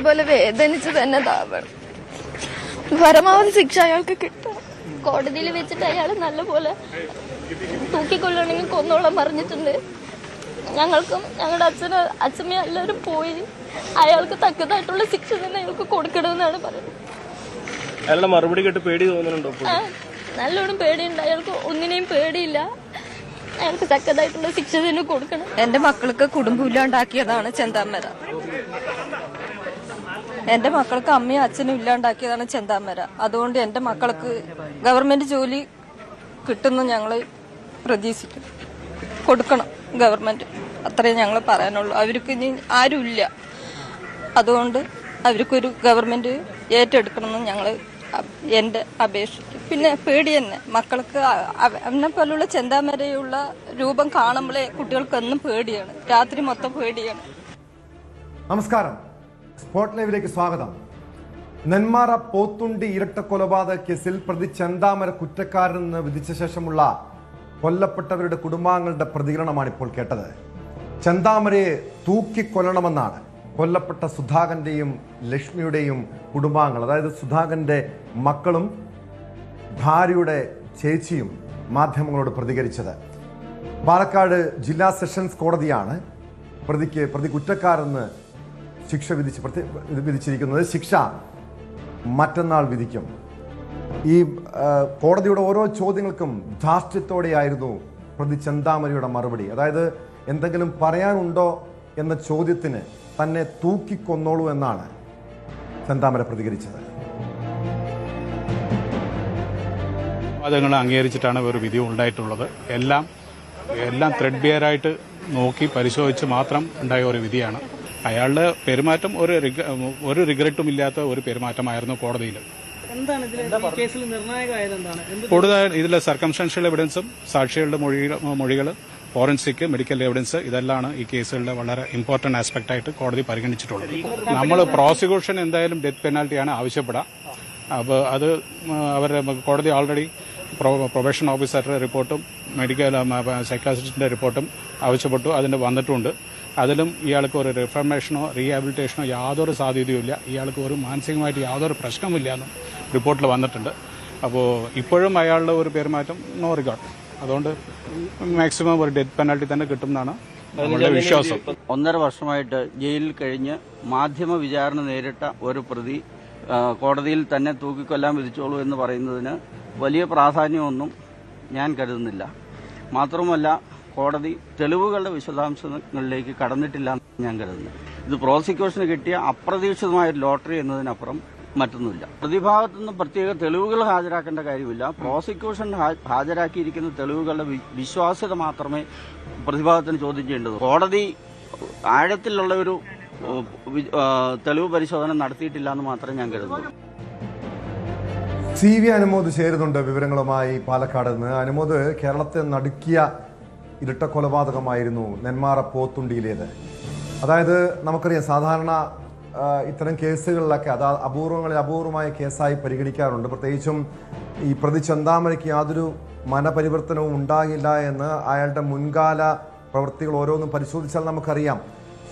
അതേപോലെ വേദനിച്ച് തന്നെ താവണം. പരമാവധി ശിക്ഷ അയാൾക്ക് കിട്ടും. കോടതിയിൽ വെച്ചിട്ട് അയാൾ നല്ലപോലെ തൂക്കിക്കൊല്ലണമെങ്കിൽ കൊന്നോളം പറഞ്ഞിട്ടുണ്ട്. ഞങ്ങൾക്കും ഞങ്ങളുടെ അച്ഛമ്മയും എല്ലാവരും പോയി. അയാൾക്ക് തക്കതായിട്ടുള്ള ശിക്ഷ തന്നെ അയാൾക്ക് കൊടുക്കണമെന്നാണ് പറയുന്നത്. അയാളുടെ മറുപടി കേട്ട് പേടി തോന്നുന്നുണ്ടോ? നല്ലോണം പേടിയുണ്ട്. അയാൾക്ക് ഒന്നിനെയും പേടിയില്ല. അയാൾക്ക് തക്കതായിട്ടുള്ള ശിക്ഷ തന്നെ കൊടുക്കണം. എന്റെ മക്കൾക്ക് കുടുംബമില്ലാണ്ടാക്കിയതാണ് ചെന്താമര. എന്റെ മക്കൾക്ക് അമ്മയും അച്ഛനും ഇല്ലാണ്ടാക്കിയതാണ് ചെന്താമര. അതുകൊണ്ട് എന്റെ മക്കൾക്ക് ഗവൺമെന്റ് ജോലി കിട്ടുന്ന ഞങ്ങള് പ്രതീക്ഷിക്കും. കൊടുക്കണം ഗവൺമെന്റ്, അത്രയും ഞങ്ങൾ പറയാനുള്ളൂ. അവർക്ക് ഇനി ആരുമില്ല, അതുകൊണ്ട് അവർക്കൊരു ഗവൺമെന്റ് ഏറ്റെടുക്കണമെന്ന് ഞങ്ങൾ എന്റെ അപേക്ഷിക്കും. പിന്നെ പേടി തന്നെ മക്കൾക്ക്. എന്നെ പോലുള്ള ചെന്താമരയുള്ള രൂപം കാണുമ്പോഴേ കുട്ടികൾക്കൊന്നും പേടിയാണ്. രാത്രി മൊത്തം പേടിയാണ്. നമസ്കാരം, സ്പോട്ട് ലൈവിലേക്ക് സ്വാഗതം. നെന്മാറ പോത്തുണ്ടി ഇരട്ട കൊലപാതക കേസിൽ പ്രതി ചെന്താമര കുറ്റക്കാരനെന്ന് വിധിച്ച ശേഷമുള്ള കൊല്ലപ്പെട്ടവരുടെ കുടുംബാംഗങ്ങളുടെ പ്രതികരണമാണ് ഇപ്പോൾ കേട്ടത്. ചെന്താമരയെ തൂക്കിക്കൊല്ലണമെന്നാണ് കൊല്ലപ്പെട്ട സുധാകരന്റെയും ലക്ഷ്മിയുടെയും കുടുംബാംഗങ്ങൾ, അതായത് സുധാകരന്റെ മക്കളും ഭാര്യയുടെ ചേച്ചിയും മാധ്യമങ്ങളോട് പ്രതികരിച്ചത്. പാലക്കാട് ജില്ലാ സെഷൻസ് കോടതിയാണ് പ്രതി കുറ്റക്കാരെന്ന് ശിക്ഷ വിധിച്ചിരിക്കുന്നത്. ശിക്ഷ മറ്റന്നാൾ വിധിക്കും. ഈ കോടതിയുടെ ഓരോ ചോദ്യങ്ങൾക്കും ധാർഷ്ട്യത്തോടെയായിരുന്നു പ്രതി ചെന്താമരയുടെ മറുപടി. അതായത് എന്തെങ്കിലും പറയാനുണ്ടോ എന്ന ചോദ്യത്തിന് തന്നെ തൂക്കിക്കൊന്നോളൂ എന്നാണ് ചെന്താമര പ്രതികരിച്ചത്. വാദങ്ങൾ അംഗീകരിച്ചിട്ടാണ് ഒരു വിധി ഉണ്ടായിട്ടുള്ളത്. എല്ലാം ത്രെഡ് ബിയറായിട്ട് നോക്കി പരിശോധിച്ച് മാത്രം ഉണ്ടായ ഒരു വിധിയാണ്. അയാളുടെ പെരുമാറ്റം ഒരു റിഗ്രറ്റും ഇല്ലാത്ത ഒരു പെരുമാറ്റമായിരുന്നു കോടതിയിൽ. കൂടുതൽ ഇതിലെ സർക്കംസ്റ്റാൻഷ്യൽ എവിഡൻസും സാക്ഷികളുടെ മൊഴികൾ, ഫോറൻസിക്, മെഡിക്കൽ എവിഡൻസ്, ഇതെല്ലാം ഈ കേസുകളുടെ വളരെ ഇമ്പോർട്ടന്റ് ആസ്പെക്ട് ആയിട്ട് കോടതി പരിഗണിച്ചിട്ടുള്ളത്. നമ്മൾ പ്രോസിക്യൂഷൻ എന്തായാലും ഡെത്ത് പെനാൽറ്റിയാണ് ആവശ്യപ്പെടുക. അപ്പോൾ അത് അവരുടെ കോടതി ഓൾറെഡി പ്രൊബേഷൻ ഓഫീസറുടെ റിപ്പോർട്ടും മെഡിക്കൽ സൈക്കാട്രിസ്റ്റിന്റെ റിപ്പോർട്ടും ആവശ്യപ്പെട്ടു. അതിന് വന്നിട്ടുണ്ട്. അതിലും ഇയാൾക്ക് ഒരു റിഫർമേഷനോ റീഹാബിലിറ്റേഷനോ യാതൊരു സാധ്യതയുമില്ല, ഇയാൾക്ക് ഒരു മാനസികമായിട്ട് യാതൊരു പ്രശ്നമില്ല എന്നും റിപ്പോർട്ടിൽ വന്നിട്ടുണ്ട്. അപ്പോൾ ഇപ്പോഴും അയാളുടെ ഒരു പെരുമാറ്റം നോ റിഗാർഡ്. അതുകൊണ്ട് മാക്സിമം ഒരു ഡെത്ത് പെനാൽറ്റി തന്നെ കിട്ടുമെന്നാണ് നമ്മുടെ വിശ്വാസം. 1.5 വർഷമായിട്ട് ജയിലിൽ കഴിഞ്ഞ് മാധ്യമ വിചാരണ നേരിട്ട ഒരു പ്രതി കോടതിയിൽ തന്നെ തൂക്കിക്കൊല്ലാൻ വിധിച്ചോളൂ എന്ന് പറയുന്നതിന് വലിയ പ്രാധാന്യമൊന്നും ഞാൻ കരുതുന്നില്ല. മാത്രമല്ല, കോടതി തെളിവുകളുടെ വിശദാംശങ്ങളിലേക്ക് കടന്നിട്ടില്ല എന്ന് ഞാൻ കരുതുന്നു. ഇത് പ്രോസിക്യൂഷന് കിട്ടിയ അപ്രതീക്ഷിതമായ ലോട്ടറി എന്നതിനപ്പുറം മറ്റൊന്നുമില്ല. പ്രതിഭാഗത്തുനിന്ന് പ്രത്യേക തെളിവുകൾ ഹാജരാക്കേണ്ട കാര്യമില്ല. പ്രോസിക്യൂഷൻ ഹാജരാക്കിയിരിക്കുന്ന തെളിവുകളുടെ വിശ്വാസ്യത മാത്രമേ പ്രതിഭാഗത്തിന് ചോദ്യം ചെയ്യേണ്ടത്. കോടതി ആഴത്തിലുള്ള ഒരു തെളിവ് പരിശോധന നടത്തിയിട്ടില്ല എന്ന് മാത്രമേ ഞാൻ കരുതുന്നു. CV അനുമോദ് ചേരുന്നുണ്ട് വിവരങ്ങളുമായി പാലക്കാട് നിന്ന്. അനുമോദ്, കേരളത്തെ നടുക്കിയ ഇരട്ട കൊലപാതകമായിരുന്നു നെന്മാറ പോത്തുണ്ടിയിലേത്. അതായത് നമുക്കറിയാം, സാധാരണ ഇത്തരം കേസുകളിലൊക്കെ അത് അപൂർവമായ കേസായി പരിഗണിക്കാറുണ്ട്. പ്രത്യേകിച്ചും ഈ പ്രതി ചെന്താമരയ്ക്ക് യാതൊരു മനപരിവർത്തനവും ഉണ്ടാകില്ല എന്ന് അയാളുടെ മുൻകാല പ്രവൃത്തികൾ ഓരോന്നും പരിശോധിച്ചാൽ നമുക്കറിയാം.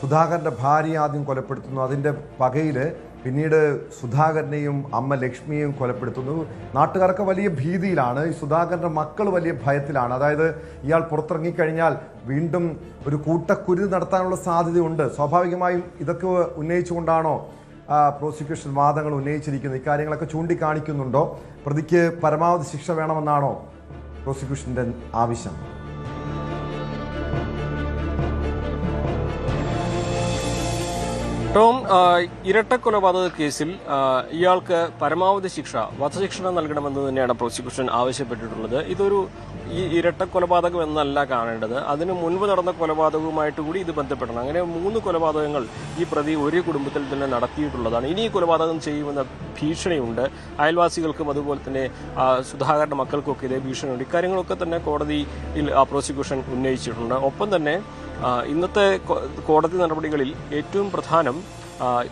സുധാകരന്റെ ഭാര്യ ആദ്യം കൊലപ്പെടുത്തുന്നു, അതിൻ്റെ പകയിൽ പിന്നീട് സുധാകരനെയും അമ്മ ലക്ഷ്മിയെയും കൊലപ്പെടുത്തുന്നു. നാട്ടുകാരൊക്കെ വലിയ ഭീതിയിലാണ്. ഈ സുധാകരന്റെ മക്കൾ വലിയ ഭയത്തിലാണ്. അതായത് ഇയാൾ പുറത്തിറങ്ങിക്കഴിഞ്ഞാൽ വീണ്ടും ഒരു കൂട്ടക്കുരുതി നടത്താനുള്ള സാധ്യതയുണ്ട്. സ്വാഭാവികമായും ഇതൊക്കെ ഉന്നയിച്ചുകൊണ്ടാണോ പ്രോസിക്യൂഷൻ വാദങ്ങൾ ഉന്നയിച്ചിരിക്കുന്നത്? ഇക്കാര്യങ്ങളൊക്കെ ചൂണ്ടിക്കാണിക്കുന്നുണ്ടോ? പ്രതിക്ക് പരമാവധി ശിക്ഷ വേണമെന്നാണോ പ്രോസിക്യൂഷന്റെ ആവശ്യം? ടോം, ഇരട്ട കൊലപാതക കേസിൽ ഇയാൾക്ക് പരമാവധി ശിക്ഷ, വധശിക്ഷ നൽകണമെന്ന് തന്നെയാണ് പ്രോസിക്യൂഷൻ ആവശ്യപ്പെട്ടിട്ടുള്ളത്. ഇതൊരു ഇരട്ട കൊലപാതകം എന്നല്ല കാണേണ്ടത്, അതിന് മുൻപ് നടന്ന കൊലപാതകവുമായിട്ട് കൂടി ഇത് ബന്ധപ്പെടണം. അങ്ങനെ 3 കൊലപാതകങ്ങൾ ഈ പ്രതി ഒരു കുടുംബത്തിൽ തന്നെ നടത്തിയിട്ടുള്ളതാണ്. ഇനി ഈ കൊലപാതകം ചെയ്യുമെന്ന ഭീഷണിയുണ്ട്. അയൽവാസികൾക്കും അതുപോലെ തന്നെ സുധാകരന്റെ മക്കൾക്കൊക്കെ ഇതേ ഭീഷണിയുണ്ട്. ഇക്കാര്യങ്ങളൊക്കെ തന്നെ കോടതിയിൽ പ്രോസിക്യൂഷൻ ഉന്നയിച്ചിട്ടുണ്ട്. ഒപ്പം തന്നെ ഇന്നത്തെ കോടതി നടപടികളിൽ ഏറ്റവും പ്രധാനം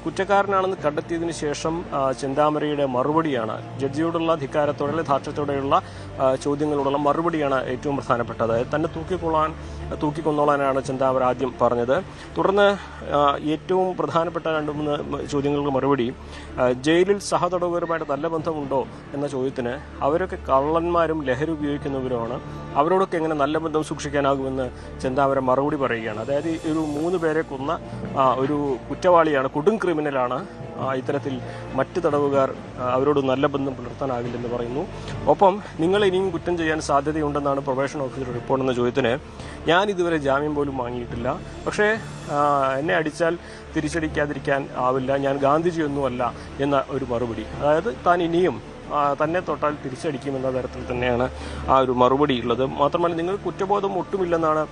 കുറ്റക്കാരനാണെന്ന് കണ്ടെത്തിയതിനു ശേഷം ചെന്താമരയുടെ മറുപടിയാണ്, ജഡ്ജിയോടുള്ള ധിക്കാരത്തോടെയുള്ള ധാർഷ്ട്യത്തോടെയുള്ള ചോദ്യങ്ങളോടുള്ള മറുപടിയാണ് ഏറ്റവും പ്രധാനപ്പെട്ടത്. തന്നെ തൂക്കിക്കൊന്നോളാനാണ് ചെന്താമര ആദ്യം പറഞ്ഞത്. തുടർന്ന് ഏറ്റവും പ്രധാനപ്പെട്ട 2-3 ചോദ്യങ്ങൾക്ക് മറുപടി, ജയിലിൽ സഹതടവുകാരുമായിട്ട് നല്ല ബന്ധമുണ്ടോ എന്ന ചോദ്യത്തിന് അവരൊക്കെ കള്ളന്മാരും ലഹരി ഉപയോഗിക്കുന്നവരുമാണ്, അവരോടൊക്കെ എങ്ങനെ നല്ല ബന്ധം സൂക്ഷിക്കാനാകുമെന്ന് ചെന്താമര മറുപടി പറയുകയാണ്. അതായത് ഒരു 3 പേരെ കൊന്ന ഒരു കുറ്റവാളിയാണ്, കൊടും ക്രിമിനലാണ്, ഇത്തരത്തിൽ മറ്റ് തടവുകാർ അവരോട് നല്ല ബന്ധം പുലർത്താനാകില്ലെന്ന് പറയുന്നു. ഒപ്പം നിങ്ങൾ ഇനിയും കുറ്റം ചെയ്യാൻ സാധ്യതയുണ്ടെന്നാണ് പ്രൊബേഷൻ ഓഫീസർ റിപ്പോർട്ട് എന്ന ചോദ്യത്തിന്, ഞാൻ ഇതുവരെ ജാമ്യം പോലും വാങ്ങിയിട്ടില്ല, പക്ഷേ എന്നെ അടിച്ചാൽ തിരിച്ചടിക്കാതിരിക്കാൻ ആവില്ല, ഞാൻ ഗാന്ധിജിയൊന്നുമല്ല എന്ന ഒരു മറുപടി. അതായത് താൻ ഇനിയും തന്നെ തൊട്ടാൽ തിരിച്ചടിക്കുമെന്ന തരത്തിൽ തന്നെയാണ് ആ ഒരു മറുപടി ഉള്ളത്. മാത്രമല്ല, നിങ്ങൾ കുറ്റബോധം ഒട്ടുമില്ലെന്നാണ്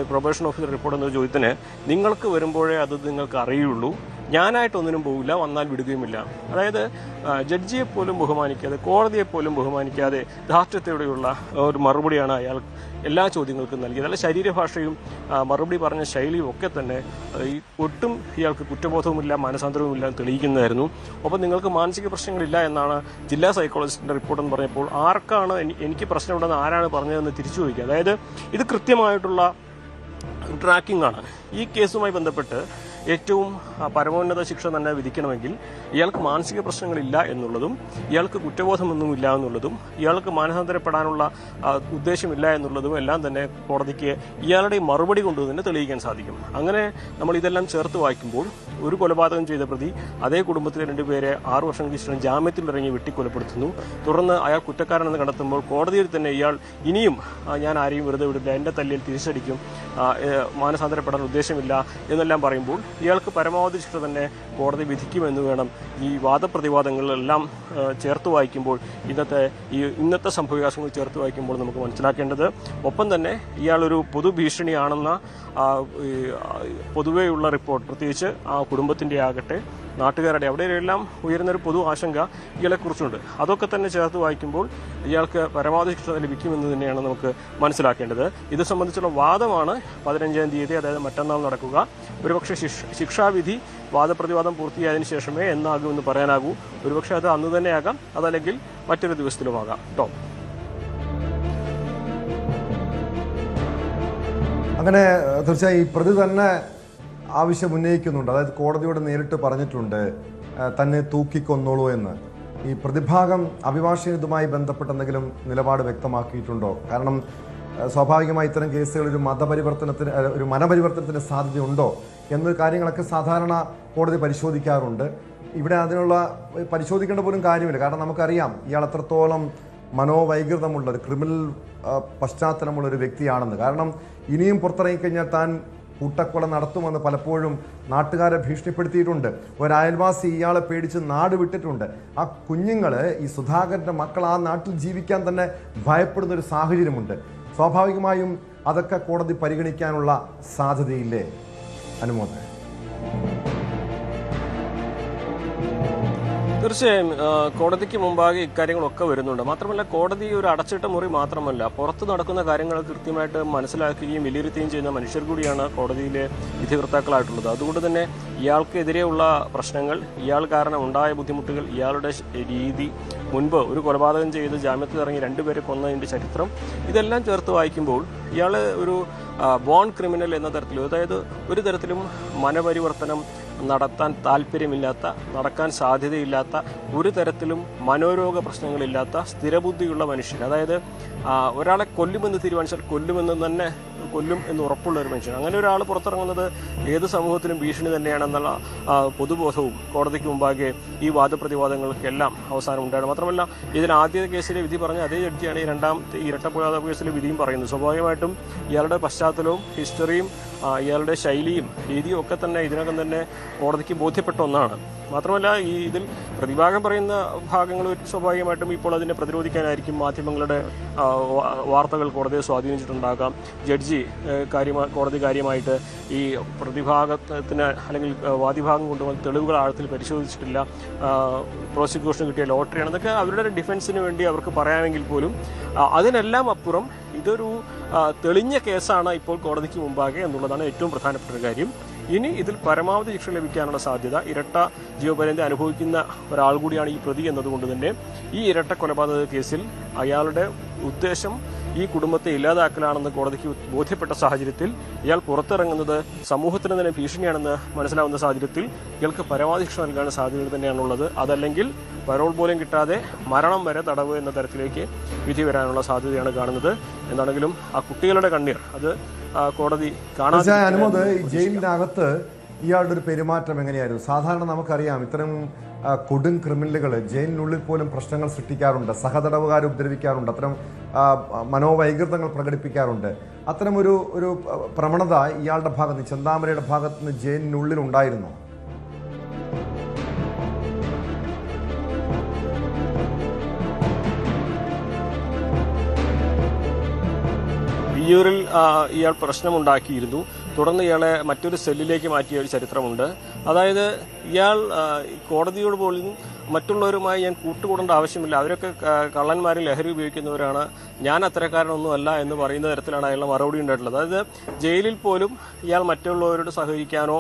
പ്രൊബേഷൻ ഓഫീസർ റിപ്പോർട്ട് എന്ന ചോദ്യത്തിന്, നിങ്ങൾക്ക് വരുമ്പോഴേ അത് നിങ്ങൾക്ക് അറിയുള്ളൂ, ഞാനായിട്ടൊന്നിനും പോകില്ല, വന്നാൽ വിടുകയുമില്ല. അതായത് ജഡ്ജിയെ പോലും ബഹുമാനിക്കാതെ, കോടതിയെ പോലും ബഹുമാനിക്കാതെ ധാർഷ്ട്യത്തോടെയുള്ള ഒരു മറുപടിയാണ് അയാൾ എല്ലാ ചോദ്യങ്ങൾക്കും നൽകിയത്. അല്ല, ശരീരഭാഷയും മറുപടി പറഞ്ഞ ശൈലിയും ഒക്കെ തന്നെ ഒട്ടും ഇയാൾക്ക് കുറ്റബോധവുമില്ല, മാനസാന്തരവുമില്ല എന്ന് തെളിയിക്കുന്നതായിരുന്നു. ഒപ്പം നിങ്ങൾക്ക് മാനസിക പ്രശ്നങ്ങളില്ല എന്നാണ് ജില്ലാ സൈക്കോളജിസ്റ്റിന്റെ റിപ്പോർട്ട് എന്ന് പറഞ്ഞപ്പോൾ, ആർക്കാണ് എനിക്ക് പ്രശ്നമുണ്ടെന്ന് ആരാണ് പറഞ്ഞതെന്ന് തിരിച്ചു ചോദിക്കുക. അതായത് ഇത് കൃത്യമായിട്ടുള്ള ട്രാക്കിംഗ് ആണ്. ഈ കേസുമായി ബന്ധപ്പെട്ട് ഏറ്റവും പരമോന്നത ശിക്ഷ തന്നെ വിധിക്കണമെങ്കിൽ ഇയാൾക്ക് മാനസിക പ്രശ്നങ്ങളില്ല എന്നുള്ളതും, ഇയാൾക്ക് കുറ്റബോധമൊന്നുമില്ല എന്നുള്ളതും, ഇയാൾക്ക് മാനസാന്തരപ്പെടാനുള്ള ഉദ്ദേശമില്ല എന്നുള്ളതും എല്ലാം തന്നെ കോടതിക്ക് ഇയാളുടെ മറുപടി കൊണ്ട് തന്നെ തെളിയിക്കാൻ സാധിക്കും. അങ്ങനെ നമ്മൾ ഇതെല്ലാം ചേർത്ത് വായിക്കുമ്പോൾ ഒരു കൊലപാതകം ചെയ്ത പ്രതി അതേ കുടുംബത്തിലെ 2 പേരെ 6 വർഷങ്ങൾക്ക് ശേഷം ജാമ്യത്തിലിറങ്ങി വെട്ടിക്കൊലപ്പെടുത്തുന്നു. തുടർന്ന് അയാൾ കുറ്റക്കാരനെന്ന് കണ്ടെത്തുമ്പോൾ കോടതിയിൽ തന്നെ ഇയാൾ ഇനിയും ഞാൻ ആരെയും വെറുതെ വിടില്ല, എൻ്റെ തല്ലിൽ തിരിച്ചടിക്കും, മാനസാന്തരപ്പെടാൻ ഉദ്ദേശമില്ല എന്നെല്ലാം പറയുമ്പോൾ ഇയാൾക്ക് പരമാവധി ശിക്ഷ തന്നെ കോടതി വിധിക്കുമെന്ന് വേണം ഈ വാദപ്രതിവാദങ്ങളെല്ലാം ചേർത്ത് വായിക്കുമ്പോൾ, ഇന്നത്തെ സംഭവവികാസങ്ങൾ ചേർത്ത് വായിക്കുമ്പോൾ നമുക്ക് മനസ്സിലാക്കേണ്ടത്. ഒപ്പം തന്നെ ഇയാളൊരു പൊതുഭീഷണിയാണെന്ന പൊതുവെയുള്ള റിപ്പോർട്ട്, പ്രത്യേകിച്ച് ആ കുടുംബത്തിൻ്റെ ആകട്ടെ നാട്ടുകാരുടെ അവിടെയെല്ലാം ഉയരുന്നൊരു പൊതു ആശങ്ക ഇയാളെക്കുറിച്ചുണ്ട്. അതൊക്കെ തന്നെ ചേർത്ത് വായിക്കുമ്പോൾ ഇയാൾക്ക് പരമാവധി ശിക്ഷ ലഭിക്കുമെന്ന് തന്നെയാണ് നമുക്ക് മനസ്സിലാക്കേണ്ടത്. ഇത് സംബന്ധിച്ചുള്ള വാദമാണ് 15-ാം തീയതി, അതായത് മറ്റന്നാൾ നടക്കുക. ഒരുപക്ഷെ ശിക്ഷാവിധി വാദപ്രതിവാദം പൂർത്തിയായതിനു ശേഷമേ എന്നാകുമെന്ന് പറയാനാകൂ. ഒരുപക്ഷെ അത് അന്ന് തന്നെയാകാം, അതല്ലെങ്കിൽ മറ്റൊരു ദിവസത്തിലുമാകാം. ടോം. അങ്ങനെ തീർച്ചയായും ഈ പ്രതി തന്നെ ആവശ്യം ഉന്നയിക്കുന്നുണ്ട്. അതായത് കോടതിയോട് നേരിട്ട് പറഞ്ഞിട്ടുണ്ട് തന്നെ തൂക്കിക്കൊന്നോളൂ എന്ന്. ഈ പ്രതിഭാഗം അഭിഭാഷകൻ ഇതുമായി ബന്ധപ്പെട്ട് എന്തെങ്കിലും നിലപാട് വ്യക്തമാക്കിയിട്ടുണ്ടോ? കാരണം സ്വാഭാവികമായി ഇത്തരം കേസുകൾ ഒരു മനപരിവർത്തനത്തിന് സാധ്യതയുണ്ടോ എന്ന കാര്യങ്ങളൊക്കെ സാധാരണ കോടതി പരിശോധിക്കാറുണ്ട്. ഇവിടെ അതിനുള്ള പരിശോധിക്കേണ്ട പോലും കാര്യമില്ല. കാരണം നമുക്കറിയാം ഇയാൾ എത്രത്തോളം മനോവൈകൃതമുള്ള ഒരു ക്രിമിനൽ പശ്ചാത്തലമുള്ള ഒരു വ്യക്തിയാണെന്ന്. കാരണം ഇനിയും പുറത്തിറങ്ങിക്കഴിഞ്ഞാൽ താൻ കൂട്ടക്കൊല നടത്തുമെന്ന് പലപ്പോഴും നാട്ടുകാരെ ഭീഷണിപ്പെടുത്തിയിട്ടുണ്ട്. ഒരു അയൽവാസി ഇയാളെ പേടിച്ച് നാട് വിട്ടിട്ടുണ്ട്. ആ കുഞ്ഞുങ്ങൾ, ഈ സുധാകരൻ്റെ മക്കൾ ആ നാട്ടിൽ ജീവിക്കാൻ തന്നെ ഭയപ്പെടുന്ന ഒരു സാഹചര്യമുണ്ട്. സ്വാഭാവികമായും അതൊക്കെ കോടതി പരിഗണിക്കാനുള്ള സാധ്യതയില്ലേ അനുമോദ്? തീർച്ചയായും കോടതിക്ക് മുമ്പാകെ ഇക്കാര്യങ്ങളൊക്കെ വരുന്നുണ്ട്. മാത്രമല്ല, കോടതി ഒരു അടച്ചിട്ട മുറി മാത്രമല്ല, പുറത്ത് നടക്കുന്ന കാര്യങ്ങൾ കൃത്യമായിട്ട് മനസ്സിലാക്കുകയും വിലയിരുത്തുകയും ചെയ്യുന്ന മനുഷ്യർ കൂടിയാണ് കോടതിയിലെ വിധികർത്താക്കളായിട്ടുള്ളത്. അതുകൊണ്ട് തന്നെ ഇയാൾക്കെതിരെയുള്ള പ്രശ്നങ്ങൾ, ഇയാൾ കാരണം ഉണ്ടായ ബുദ്ധിമുട്ടുകൾ, ഇയാളുടെ രീതി, മുൻപ് ഒരു കൊലപാതകം ചെയ്ത് ജാമ്യത്തിലിറങ്ങി 2 പേരെ കൊന്നതിൻ്റെ ചരിത്രം, ഇതെല്ലാം ചേർത്ത് വായിക്കുമ്പോൾ ഇയാൾ ഒരു ബോൺ ക്രിമിനൽ എന്ന തരത്തിൽ, അതായത് ഒരു തരത്തിലും മനപരിവർത്തനം നടത്താൻ താല്പര്യമില്ലാത്ത, നടക്കാൻ സാധ്യതയില്ലാത്ത, ഒരു തരത്തിലും മനോരോഗ പ്രശ്നങ്ങളില്ലാത്ത സ്ഥിരബുദ്ധിയുള്ള മനുഷ്യൻ. അതായത് ഒരാളെ കൊല്ലുമെന്ന് തീരുമാനിച്ചാൽ കൊല്ലും എന്ന് ഉറപ്പുള്ള ഒരു മനുഷ്യൻ. അങ്ങനെ ഒരാൾ പുറത്തിറങ്ങുന്നത് ഏത് സമൂഹത്തിലും ഭീഷണി തന്നെയാണെന്നുള്ള പൊതുബോധവും കോടതിക്ക് മുമ്പാകെ ഈ വാദപ്രതിവാദങ്ങൾക്കെല്ലാം അവസാനം ഉണ്ടായിരുന്നു. മാത്രമല്ല, ഇതിന് ആദ്യ കേസിലെ വിധി പറഞ്ഞ അതേ ജഡ്ജിയാണ് ഈ രണ്ടാമത്തെ ഇരട്ടക്കൊലപാതക കേസിലെ വിധിയും പറയുന്നത്. സ്വാഭാവികമായിട്ടും ഇയാളുടെ പശ്ചാത്തലവും ഹിസ്റ്ററിയും ഇയാളുടെ ശൈലിയും രീതിയും ഒക്കെ തന്നെ ഇതിനകം തന്നെ കോടതിക്ക് ബോധ്യപ്പെട്ട ഒന്നാണ്. മാത്രമല്ല, ഇതിൽ പ്രതിഭാഗം പറയുന്ന ഭാഗങ്ങൾ സ്വാഭാവികമായിട്ടും ഇപ്പോൾ അതിനെ പ്രതിരോധിക്കാനായിരിക്കും മാധ്യമങ്ങളുടെ വാർത്തകൾ കോടതിയെ സ്വാധീനിച്ചിട്ടുണ്ടാകാം. ജഡ്ജി കോടതി കാര്യമായിട്ട് ഈ പ്രതിഭാഗത്തിന് അല്ലെങ്കിൽ വാദിഭാഗം കൊണ്ടുവന്ന തെളിവുകൾ ആഴത്തിൽ പരിശോധിച്ചിട്ടില്ല, പ്രോസിക്യൂഷന് കിട്ടിയ ലോട്ടറിയാണ്, അതൊക്കെ അവരുടെ ഡിഫൻസിന് വേണ്ടി അവർക്ക് പറയാമെങ്കിൽ പോലും അതിനെല്ലാം അപ്പുറം ഇതൊരു തെളിഞ്ഞ കേസാണ് ഇപ്പോൾ കോടതിക്ക് മുമ്പാകെ എന്നുള്ളതാണ് ഏറ്റവും പ്രധാനപ്പെട്ട ഒരു കാര്യം. ഇനി ഇതിൽ പരമാവധി ശിക്ഷ ലഭിക്കാനുള്ള സാധ്യത, ഇരട്ട ജീവപര്യന്തം അനുഭവിക്കുന്ന ഒരാൾ കൂടിയാണ് ഈ പ്രതി എന്നതുകൊണ്ട് തന്നെ ഈ ഇരട്ട കൊലപാതക കേസിൽ അയാളുടെ ഉദ്ദേശം ഈ കുടുംബത്തെ ഇല്ലാതാക്കലാണെന്ന് കോടതിക്ക് ബോധ്യപ്പെട്ട സാഹചര്യത്തിൽ ഇയാൾ പുറത്തിറങ്ങുന്നത് സമൂഹത്തിന് തന്നെ ഭീഷണിയാണെന്ന് മനസ്സിലാവുന്ന സാഹചര്യത്തിൽ ഇയാൾക്ക് പരമാവധി ശിക്ഷ നൽകാൻ സാധ്യത തന്നെയാണുള്ളത്. അതല്ലെങ്കിൽ പരോൾ പോലും കിട്ടാതെ മരണം വരെ തടവ് എന്ന തരത്തിലേക്ക് വിധി വരാനുള്ള സാധ്യതയാണ് കാണുന്നത്. എന്താണെങ്കിലും ആ കുട്ടികളുടെ കണ്ണീർ അത് കോടതി കാണാതെ. അനുമോദ്, ഈ ജയിലിനകത്ത് ഇയാളുടെ ഒരു പെരുമാറ്റം എങ്ങനെയായിരുന്നു? സാധാരണ നമുക്കറിയാം ഇത്തരം കൊടും ക്രിമിനലുകൾ ജയിലിനുള്ളിൽ പോലും പ്രശ്നങ്ങൾ സൃഷ്ടിക്കാറുണ്ട്, സഹതടവുകാരെ ഉപദ്രവിക്കാറുണ്ട്, അത്തരം മനോവൈകൃതങ്ങൾ പ്രകടിപ്പിക്കാറുണ്ട്. അത്തരം ഒരു പ്രവണത ഇയാളുടെ ഭാഗത്ത്, ചെന്താമരയുടെ ഭാഗത്ത് നിന്ന് ജയിലിനുള്ളിൽ ഉണ്ടായിരുന്നോ? വിയ്യൂരിൽ ഇയാൾ പ്രശ്നമുണ്ടാക്കിയിരുന്നു. തുടർന്ന് ഇയാളെ മറ്റൊരു സെല്ലിലേക്ക് മാറ്റിയ ഒരു ചരിത്രമുണ്ട്. അതായത് ഇയാൾ കോടതിയോട് പോലും മറ്റുള്ളവരുമായി ഞാൻ കൂട്ടുകൂടേണ്ട ആവശ്യമില്ല, അവരൊക്കെ കള്ളന്മാരിൽ ലഹരി ഉപയോഗിക്കുന്നവരാണ്, ഞാൻ അത്തരക്കാരനൊന്നും അല്ല എന്ന് പറയുന്ന തരത്തിലാണ് അയാളുടെ മറുപടി ഉണ്ടായിട്ടുള്ളത്. അതായത് ജയിലിൽ പോലും ഇയാൾ മറ്റുള്ളവരോട് സഹകരിക്കാനോ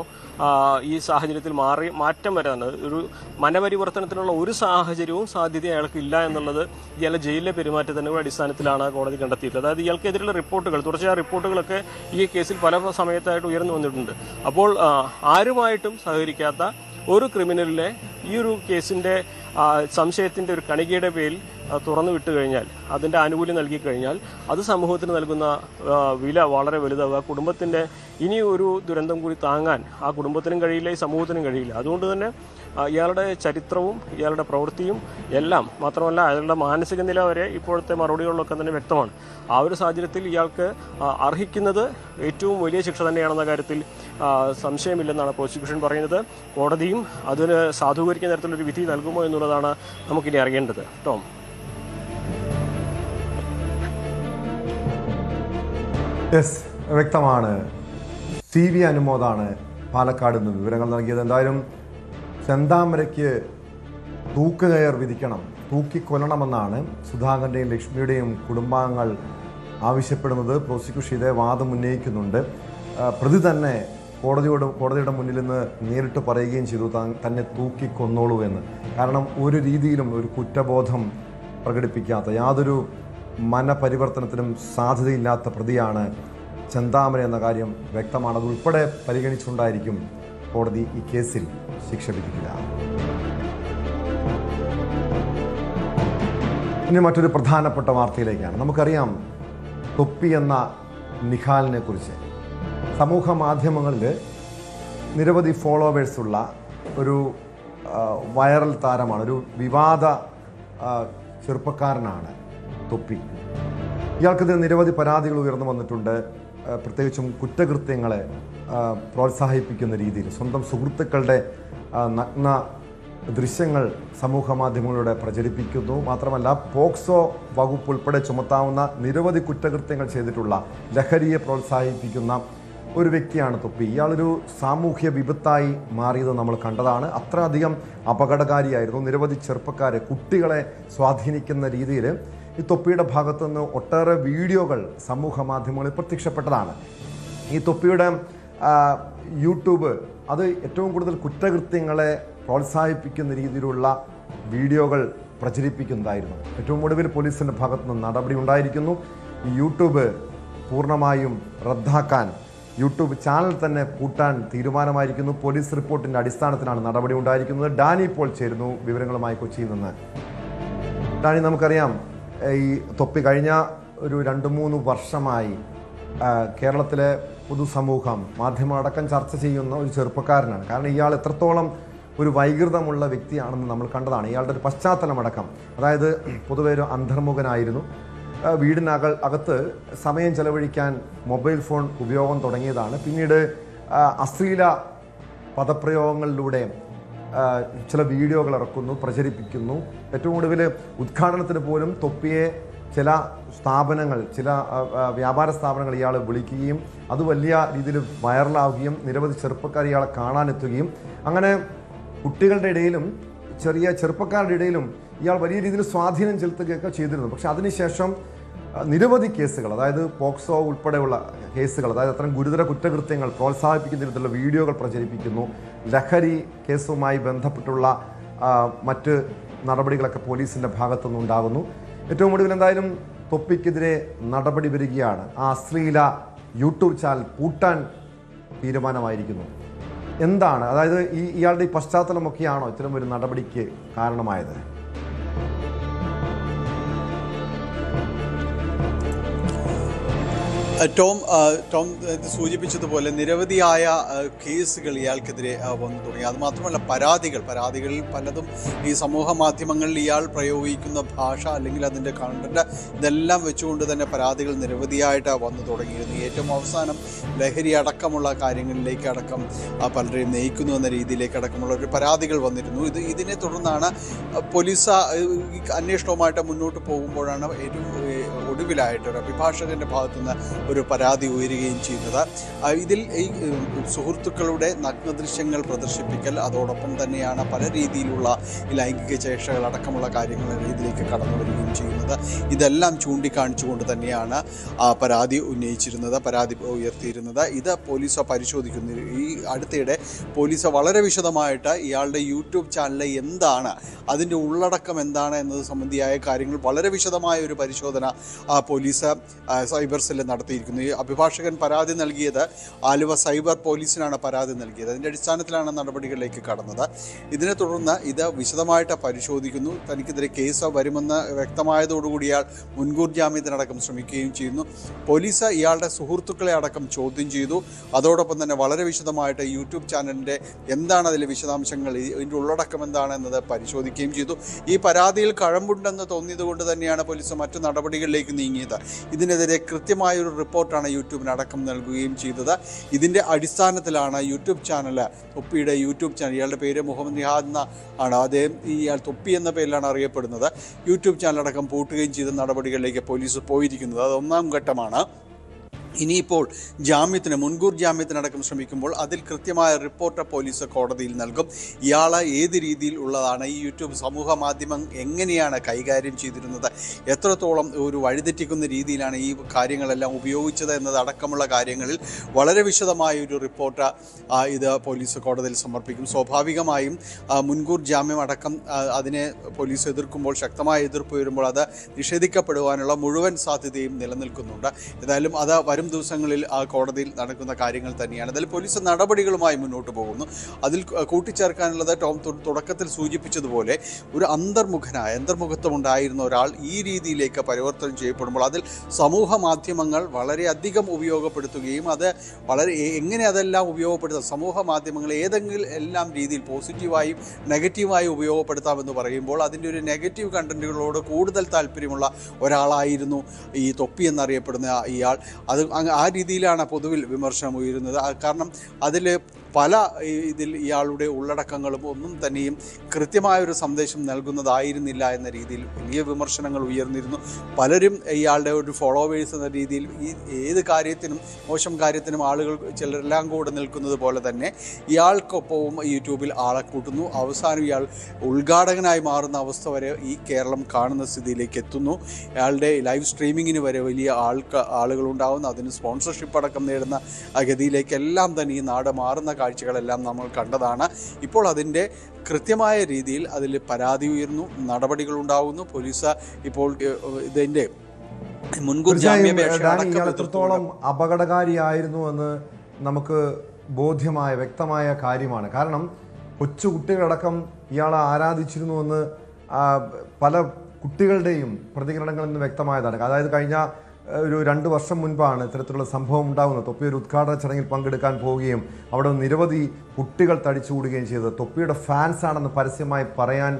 ഈ സാഹചര്യത്തിൽ മാറ്റം വരാൻ ഒരു മനപരിവർത്തനത്തിനുള്ള ഒരു സാഹചര്യവും സാധ്യത അയാൾക്ക് ഇല്ല എന്നുള്ളത് ഇയാളെ ജയിലിലെ പെരുമാറ്റത്തിന്റെ അടിസ്ഥാനത്തിലാണ് കോടതി കണ്ടെത്തിയിട്ടുള്ളത്. അതായത് ഇയാൾക്കെതിരെയുള്ള റിപ്പോർട്ടുകൾ, തുടർച്ചയായ റിപ്പോർട്ടുകളൊക്കെ ഈ കേസിൽ പല സമയത്തായിട്ട് ഉയർന്നു വന്നിട്ടുണ്ട്. അപ്പോൾ ആരുമായിട്ടും സഹകരിക്കാത്ത ഒരു ക്രിമിനലിനെ ഈ ഒരു കേസിന്റെ സംശയത്തിന്റെ ഒരു കണികയുടെ പേരിൽ തുറന്നു വിട്ടു കഴിഞ്ഞാൽ, അതിന്റെ ആനുകൂല്യം നൽകി കഴിഞ്ഞാൽ അത് സമൂഹത്തിന് നൽകുന്ന വില വളരെ വലുതാവുക. ആ കുടുംബത്തിന്റെ ഇനി ഒരു ദുരന്തം കൂടി താങ്ങാൻ ആ കുടുംബത്തിനും കഴിയില്ല, ഈ സമൂഹത്തിനും കഴിയില്ല. അതുകൊണ്ട് തന്നെ ഇയാളുടെ ചരിത്രവും ഇയാളുടെ പ്രവൃത്തിയും എല്ലാം, മാത്രമല്ല അയാളുടെ മാനസിക നില വരെ ഇപ്പോഴത്തെ മറുപടികളിലൊക്കെ തന്നെ വ്യക്തമാണ്. ആ ഒരു സാഹചര്യത്തിൽ ഇയാൾക്ക് അർഹിക്കുന്നത് ഏറ്റവും വലിയ ശിക്ഷ തന്നെയാണെന്ന കാര്യത്തിൽ സംശയമില്ലെന്നാണ് പ്രോസിക്യൂഷൻ പറയുന്നത്. കോടതിയും അതിന് സാധൂകരിക്കുന്ന തരത്തിലൊരു വിധി നൽകുമോ എന്നുള്ളതാണ് നമുക്കിനി അറിയേണ്ടത്. ടോം. വ്യക്തമാണ്. CV അനുമോദാണ് പാലക്കാട് നിന്ന് വിവരങ്ങൾ നൽകിയത്. എന്തായാലും ചെന്താമരയ്ക്ക് തൂക്കുകയർ വിധിക്കണം, തൂക്കിക്കൊല്ലണമെന്നാണ് സുധാകരന്റെയും ലക്ഷ്മിയുടെയും കുടുംബാംഗങ്ങൾ ആവശ്യപ്പെടുന്നത്. പ്രോസിക്യൂഷൻ ഇതേ വാദം ഉന്നയിക്കുന്നുണ്ട്. പ്രതി തന്നെ കോടതിയുടെ മുന്നിൽ നിന്ന് നേരിട്ട് പറയുകയും ചെയ്തു തന്നെ തൂക്കിക്കൊന്നോളൂ എന്ന്. കാരണം ഒരു രീതിയിലും ഒരു കുറ്റബോധം പ്രകടിപ്പിക്കാത്ത, യാതൊരു മനപരിവർത്തനത്തിനും സാധ്യതയില്ലാത്ത പ്രതിയാണ് ചെന്താമര എന്ന കാര്യം വ്യക്തമാണ്. അതുൾപ്പെടെ പരിഗണിച്ചുകൊണ്ടായിരിക്കും കോടതി ഈ കേസിൽ ശിക്ഷ വിധിക്കുക. ഇനി മറ്റൊരു പ്രധാനപ്പെട്ട വാർത്തയിലേക്കാണ്. നമുക്കറിയാം തൊപ്പി എന്ന നിഖാലിനെ കുറിച്ച് സമൂഹ മാധ്യമങ്ങളിൽ നിരവധി ഫോളോവേഴ്സുള്ള ഒരു വൈറൽ താരമാണ്, ഒരു വിവാദ ചെറുപ്പക്കാരനാണ് തൊപ്പി. ഇയാൾക്കെതിരെ നിരവധി പരാതികൾ ഉയർന്നു വന്നിട്ടുണ്ട്. പ്രത്യേകിച്ചും കുറ്റകൃത്യങ്ങളെ പ്രോത്സാഹിപ്പിക്കുന്ന രീതിയിൽ സ്വന്തം സുഹൃത്തുക്കളുടെ നഗ്ന ദൃശ്യങ്ങൾ സമൂഹ മാധ്യമങ്ങളിലൂടെ പ്രചരിപ്പിക്കുന്നു. മാത്രമല്ല പോക്സോ വകുപ്പ് ഉൾപ്പെടെ ചുമത്താവുന്ന നിരവധി കുറ്റകൃത്യങ്ങൾ ചെയ്തിട്ടുള്ള, ലഹരിയെ പ്രോത്സാഹിപ്പിക്കുന്ന ഒരു വ്യക്തിയാണ് തൊപ്പി. ഇയാളൊരു സാമൂഹ്യ വിപത്തായി മാറിയത് നമ്മൾ കണ്ടതാണ്. അത്രയധികം അപകടകാരിയായിരുന്നു. നിരവധി ചെറുപ്പക്കാരെ, കുട്ടികളെ സ്വാധീനിക്കുന്ന രീതിയിൽ ഈ തൊപ്പിയുടെ ഭാഗത്തു നിന്ന് ഒട്ടേറെ വീഡിയോകൾ സമൂഹ മാധ്യമങ്ങളിൽ പ്രത്യക്ഷപ്പെട്ടതാണ്. ഈ തൊപ്പിയുടെ യൂട്യൂബ് അത് ഏറ്റവും കൂടുതൽ കുറ്റകൃത്യങ്ങളെ പ്രോത്സാഹിപ്പിക്കുന്ന രീതിയിലുള്ള വീഡിയോകൾ പ്രചരിപ്പിക്കുന്നതായിരുന്നു. ഏറ്റവും ഒടുവിൽ പോലീസിൻ്റെ ഭാഗത്തു നിന്ന് നടപടി ഉണ്ടായിരിക്കുന്നു. ഈ യൂട്യൂബ് പൂർണ്ണമായും റദ്ദാക്കാൻ, യൂട്യൂബ് ചാനൽ തന്നെ പൂട്ടാൻ തീരുമാനമായിരിക്കുന്നു. പോലീസ് റിപ്പോർട്ടിൻ്റെ അടിസ്ഥാനത്തിലാണ് നടപടി ഉണ്ടായിരിക്കുന്നത്. ഡാനി ഇപ്പോൾ ചേരുന്നു വിവരങ്ങളുമായി കൊച്ചിയിൽ നിന്ന്. ഡാനി, നമുക്കറിയാം ഈ തൊപ്പി കഴിഞ്ഞ ഒരു 2-3 വർഷമായി കേരളത്തിലെ പൊതുസമൂഹം, മാധ്യമങ്ങളടക്കം ചർച്ച ചെയ്യുന്ന ഒരു ചെറുപ്പക്കാരനാണ്. കാരണം ഇയാൾ എത്രത്തോളം ഒരു വൈകൃതമുള്ള വ്യക്തിയാണെന്ന് നമ്മൾ കണ്ടതാണ്. ഇയാളുടെ ഒരു പശ്ചാത്തലമടക്കം, അതായത് പൊതുവെ ഒരു അന്തർമുഖനായിരുന്നു. വീടിനകത്ത് സമയം ചെലവഴിക്കാൻ മൊബൈൽ ഫോൺ ഉപയോഗം തുടങ്ങിയതാണ്. പിന്നീട് അശ്ലീല പദപ്രയോഗങ്ങളിലൂടെ ചില വീഡിയോകൾ ഇറക്കുന്നു, പ്രചരിപ്പിക്കുന്നു. ഏറ്റവും ഒടുവിൽ ഉദ്ഘാടനത്തിന് പോലും തൊപ്പിയെ ചില സ്ഥാപനങ്ങൾ, ചില വ്യാപാര സ്ഥാപനങ്ങൾ ഇയാൾ വിളിക്കുകയും അത് വലിയ രീതിയിൽ വൈറലാവുകയും നിരവധി ചെറുപ്പക്കാർ ഇയാളെ കാണാനെത്തുകയും അങ്ങനെ കുട്ടികളുടെ ഇടയിലും ചെറിയ ചെറുപ്പക്കാരുടെ ഇടയിലും ഇയാൾ വലിയ രീതിയിൽ സ്വാധീനം ചെലുത്തുകയൊക്കെ ചെയ്തിരുന്നു. പക്ഷെ അതിനുശേഷം നിരവധി കേസുകൾ, അതായത് പോക്സോ ഉൾപ്പെടെയുള്ള കേസുകൾ, അതായത് അത്തരം ഗുരുതര കുറ്റകൃത്യങ്ങൾ പ്രോത്സാഹിപ്പിക്കുന്ന തരത്തിലുള്ള വീഡിയോകൾ പ്രചരിപ്പിക്കുന്നു. ലഹരി കേസുമായി ബന്ധപ്പെട്ടുള്ള മറ്റ് നടപടികളൊക്കെ പോലീസിൻ്റെ ഭാഗത്തുനിന്നുണ്ടാകുന്നു. ഏറ്റവും ഒടുവിൽ എന്തായാലും തൊപ്പിക്കെതിരെ നടപടി വരികയാണ്. ആ അശ്ലീല യൂട്യൂബ് ചാനൽ പൂട്ടാൻ തീരുമാനമായിരിക്കുന്നു. എന്താണ്, അതായത് ഇയാളുടെ ഈ പശ്ചാത്തലമൊക്കെയാണോ ഇത്തരം ഒരു നടപടിക്ക് കാരണമായത്? ടോം സൂചിപ്പിച്ചതുപോലെ നിരവധിയായ കേസുകൾ ഇയാൾക്കെതിരെ വന്നു തുടങ്ങി. അതുമാത്രമല്ല പരാതികളിൽ പലതും ഈ സമൂഹ മാധ്യമങ്ങളിൽ ഇയാൾ പ്രയോഗിക്കുന്ന ഭാഷ അല്ലെങ്കിൽ അതിൻ്റെ കണ്ടന്റ് ഇതെല്ലാം വെച്ചുകൊണ്ട് തന്നെ പരാതികൾ നിരവധിയായിട്ട് വന്നു തുടങ്ങിയിരുന്നു. ഏറ്റവും അവസാനം ലഹരി അടക്കമുള്ള കാര്യങ്ങളിലേക്ക് അടക്കം പലരെയും നയിക്കുന്നു എന്ന രീതിയിലേക്ക് അടക്കമുള്ള ഒരു പരാതികൾ വന്നിരുന്നു. ഇതിനെ തുടർന്നാണ് പോലീസ് അന്വേഷണവുമായിട്ട് മുന്നോട്ട് പോകുമ്പോഴാണ് ഏറ്റവും ഒടുവിലായിട്ട് ഒരു അഭിഭാഷകന്റെ ഭാഗത്തുനിന്ന് ഒരു പരാതി ഉയരുകയും ചെയ്യുന്നത്. ഇതിൽ ഈ സുഹൃത്തുക്കളുടെ നഗ്നദൃശ്യങ്ങൾ പ്രദർശിപ്പിക്കൽ, അതോടൊപ്പം തന്നെയാണ് പല രീതിയിലുള്ള ലൈംഗിക ചേഷ്ടകൾ അടക്കമുള്ള കാര്യങ്ങൾ രീതിയിലേക്ക് കടന്നു വരികയും ചെയ്യുന്നത്. ഇതെല്ലാം ചൂണ്ടിക്കാണിച്ചുകൊണ്ട് തന്നെയാണ് പരാതി ഉയർത്തിയിരുന്നത്. ഇത് പോലീസ് പരിശോധിക്കുന്നു. ഈ അടുത്തിടെ പോലീസ് വളരെ വിശദമായിട്ട് ഇയാളുടെ യൂട്യൂബ് ചാനലിൽ എന്താണ്, അതിൻ്റെ ഉള്ളടക്കം എന്താണ് എന്നത് സംബന്ധിയായ കാര്യങ്ങൾ വളരെ വിശദമായ ഒരു പരിശോധന പോലീസ് സൈബർ സെല്ല് നടത്തിയിരിക്കുന്നു. ഈ അഭിഭാഷകൻ പരാതി നൽകിയത് ആലുവ സൈബർ പോലീസിനാണ് പരാതി നൽകിയത്. അതിൻ്റെ അടിസ്ഥാനത്തിലാണ് നടപടികളിലേക്ക് കടന്നത്. ഇതിനെ തുടർന്ന് ഇത് വിശദമായിട്ട് പരിശോധിക്കുന്നു. തനിക്കെതിരെ കേസ് വരുമെന്ന് വ്യക്തമായതോടുകൂടി ഇയാൾ മുൻകൂർ ജാമ്യത്തിനടക്കം ശ്രമിക്കുകയും ചെയ്യുന്നു. പോലീസ് ഇയാളുടെ സുഹൃത്തുക്കളെ അടക്കം ചോദ്യം ചെയ്തു. അതോടൊപ്പം തന്നെ വളരെ വിശദമായിട്ട് യൂട്യൂബ് ചാനലിൻ്റെ എന്താണ് അതിലെ വിശദാംശങ്ങൾ, ഇതിൻ്റെ ഉള്ളടക്കം എന്താണെന്നത് പരിശോധിക്കുകയും ചെയ്തു. ഈ പരാതിയിൽ കഴമ്പുണ്ടെന്ന് തോന്നിയത് കൊണ്ട് തന്നെയാണ് പോലീസ് മറ്റു നടപടികളിലേക്ക് നീങ്ങിയത്. ഇതിനെതിരെ കൃത്യമായൊരു റിപ്പോർട്ടാണ് യൂട്യൂബിനടക്കം നൽകുകയും ചെയ്തത്. ഇതിൻ്റെ അടിസ്ഥാനത്തിലാണ് യൂട്യൂബ് ചാനൽ, തൊപ്പിയുടെ യൂട്യൂബ് ചാനൽ, ഇയാളുടെ പേര് മുഹമ്മദ് നിഹാദ് ആണ്, അദ്ദേഹം ഇയാൾ തൊപ്പി എന്ന പേരിലാണ് അറിയപ്പെടുന്നത്, യൂട്യൂബ് ചാനലടക്കം പൂട്ടുകയും ചെയ്ത നടപടികളിലേക്ക് പോലീസ് പോയിരിക്കുന്നത്. അത് ഒന്നാം ഘട്ടമാണ്. ഇനിയിപ്പോൾ മുൻകൂർ ജാമ്യത്തിനടക്കം ശ്രമിക്കുമ്പോൾ അതിൽ കൃത്യമായ റിപ്പോർട്ട് പോലീസ് കോടതിയിൽ നൽകും. ഇയാൾ ഏത് രീതിയിൽ ഉള്ളതാണ്, ഈ യൂട്യൂബ് സമൂഹ മാധ്യമം എങ്ങനെയാണ് കൈകാര്യം ചെയ്തിരുന്നത്, എത്രത്തോളം ഒരു വഴിതെറ്റിക്കുന്ന രീതിയിലാണ് ഈ കാര്യങ്ങളെല്ലാം ഉപയോഗിച്ചത് എന്നതടക്കമുള്ള കാര്യങ്ങളിൽ വളരെ വിശദമായ ഒരു റിപ്പോർട്ട് ഇത് പോലീസ് കോടതിയിൽ സമർപ്പിക്കും. സ്വാഭാവികമായും മുൻകൂർ ജാമ്യം അടക്കം അതിനെ പോലീസ് എതിർക്കുമ്പോൾ, ശക്തമായ എതിർപ്പ് വരുമ്പോൾ അത് നിഷേധിക്കപ്പെടുവാനുള്ള മുഴുവൻ സാധ്യതയും നിലനിൽക്കുന്നുണ്ട്. ഏതായാലും അത് വരും ദിവസങ്ങളിൽ കോടതിയിൽ നടക്കുന്ന കാര്യങ്ങൾ തന്നെയാണ്. അതിൽ പോലീസ് നടപടികളുമായി മുന്നോട്ട് പോകുന്നു. അതിൽ കൂട്ടിച്ചേർക്കാനുള്ളത് ടോം തുടക്കത്തിൽ സൂചിപ്പിച്ചതുപോലെ ഒരു അന്തർമുഖത്വം ഉണ്ടായിരുന്ന ഒരാൾ ഈ രീതിയിലേക്ക് പരിവർത്തനം ചെയ്യപ്പെടുമ്പോൾ അതിൽ സമൂഹ മാധ്യമങ്ങൾ വളരെയധികം ഉപയോഗപ്പെടുത്തുകയും അത് എങ്ങനെ അതെല്ലാം ഉപയോഗപ്പെടുത്താം, സമൂഹ മാധ്യമങ്ങൾ ഏതെങ്കിലും എല്ലാം രീതിയിൽ പോസിറ്റീവായും നെഗറ്റീവായും ഉപയോഗപ്പെടുത്താമെന്ന് പറയുമ്പോൾ അതിൻ്റെ ഒരു നെഗറ്റീവ് കണ്ടന്റുകളോട് കൂടുതൽ താല്പര്യമുള്ള ഒരാളായിരുന്നു ഈ തൊപ്പി എന്നറിയപ്പെടുന്ന ഇയാൾ. അത് ആ രീതിയിലാണ് പൊതുവിൽ വിമർശനം ഉയരുന്നത്. കാരണം അതിൽ പല ഇയാളുടെ ഉള്ളടക്കങ്ങളും ഒന്നും തന്നെയും കൃത്യമായൊരു സന്ദേശം നൽകുന്നതായിരുന്നില്ല എന്ന രീതിയിൽ വലിയ വിമർശനങ്ങൾ ഉയർന്നിരുന്നു. പലരും ഇയാളുടെ ഒരു ഫോളോവേഴ്സ് എന്ന രീതിയിൽ ഏത് കാര്യത്തിനും മോശം കാര്യത്തിനും ആളുകൾ ചിലരെല്ലാം കൂടെ നിൽക്കുന്നത് പോലെ തന്നെ ഇയാൾക്കൊപ്പവും യൂട്യൂബിൽ ആളെ കൂട്ടുന്നു. അവസാനം ഇയാൾ ഉദ്ഘാടകനായി മാറുന്ന അവസ്ഥ വരെ ഈ കേരളം കാണുന്ന സ്ഥിതിയിലേക്ക് എത്തുന്നു. ഇയാളുടെ ലൈവ് സ്ട്രീമിങ്ങിന് വരെ വലിയ ആളുകളുണ്ടാകുന്നു. അതിന് സ്പോൺസർഷിപ്പ് അടക്കം നേടുന്ന ഗതിയിലേക്കെല്ലാം തന്നെ ഈ നാട് മാറുന്ന കാഴ്ചകളെല്ലാം നമ്മൾ കണ്ടതാണ്. ഇപ്പോൾ അതിൻ്റെ കൃത്യമായ രീതിയിൽ അതിൽ പരാതി ഉയർന്നു, നടപടികളുണ്ടാകുന്നു. പോലീസ് ഇപ്പോൾ ഇതിൻ്റെ മുൻകൂർ ജാമ്യാപേക്ഷ എത്രത്തോളം അപകടകാരിയായിരുന്നു എന്ന് നമുക്ക് വ്യക്തമായ കാര്യമാണ്. കാരണം കൊച്ചുകുട്ടികളടക്കം ഇയാളെ ആരാധിച്ചിരുന്നുവെന്ന് പല കുട്ടികളുടെയും പ്രതികരണങ്ങളിൽ നിന്ന് വ്യക്തമായതാണ്. അതായത് കഴിഞ്ഞ ഒരു 2 വർഷം മുൻപാണ് ഇത്തരത്തിലുള്ള സംഭവം ഉണ്ടാകുന്നത്. തൊപ്പി ഒരു ഉദ്ഘാടന ചടങ്ങിൽ പങ്കെടുക്കാൻ പോവുകയും അവിടെ നിരവധി കുട്ടികൾ തടിച്ചുകൂടുകയും ചെയ്തത്. തൊപ്പിയുടെ ഫാൻസാണെന്ന് പരസ്യമായി പറയാൻ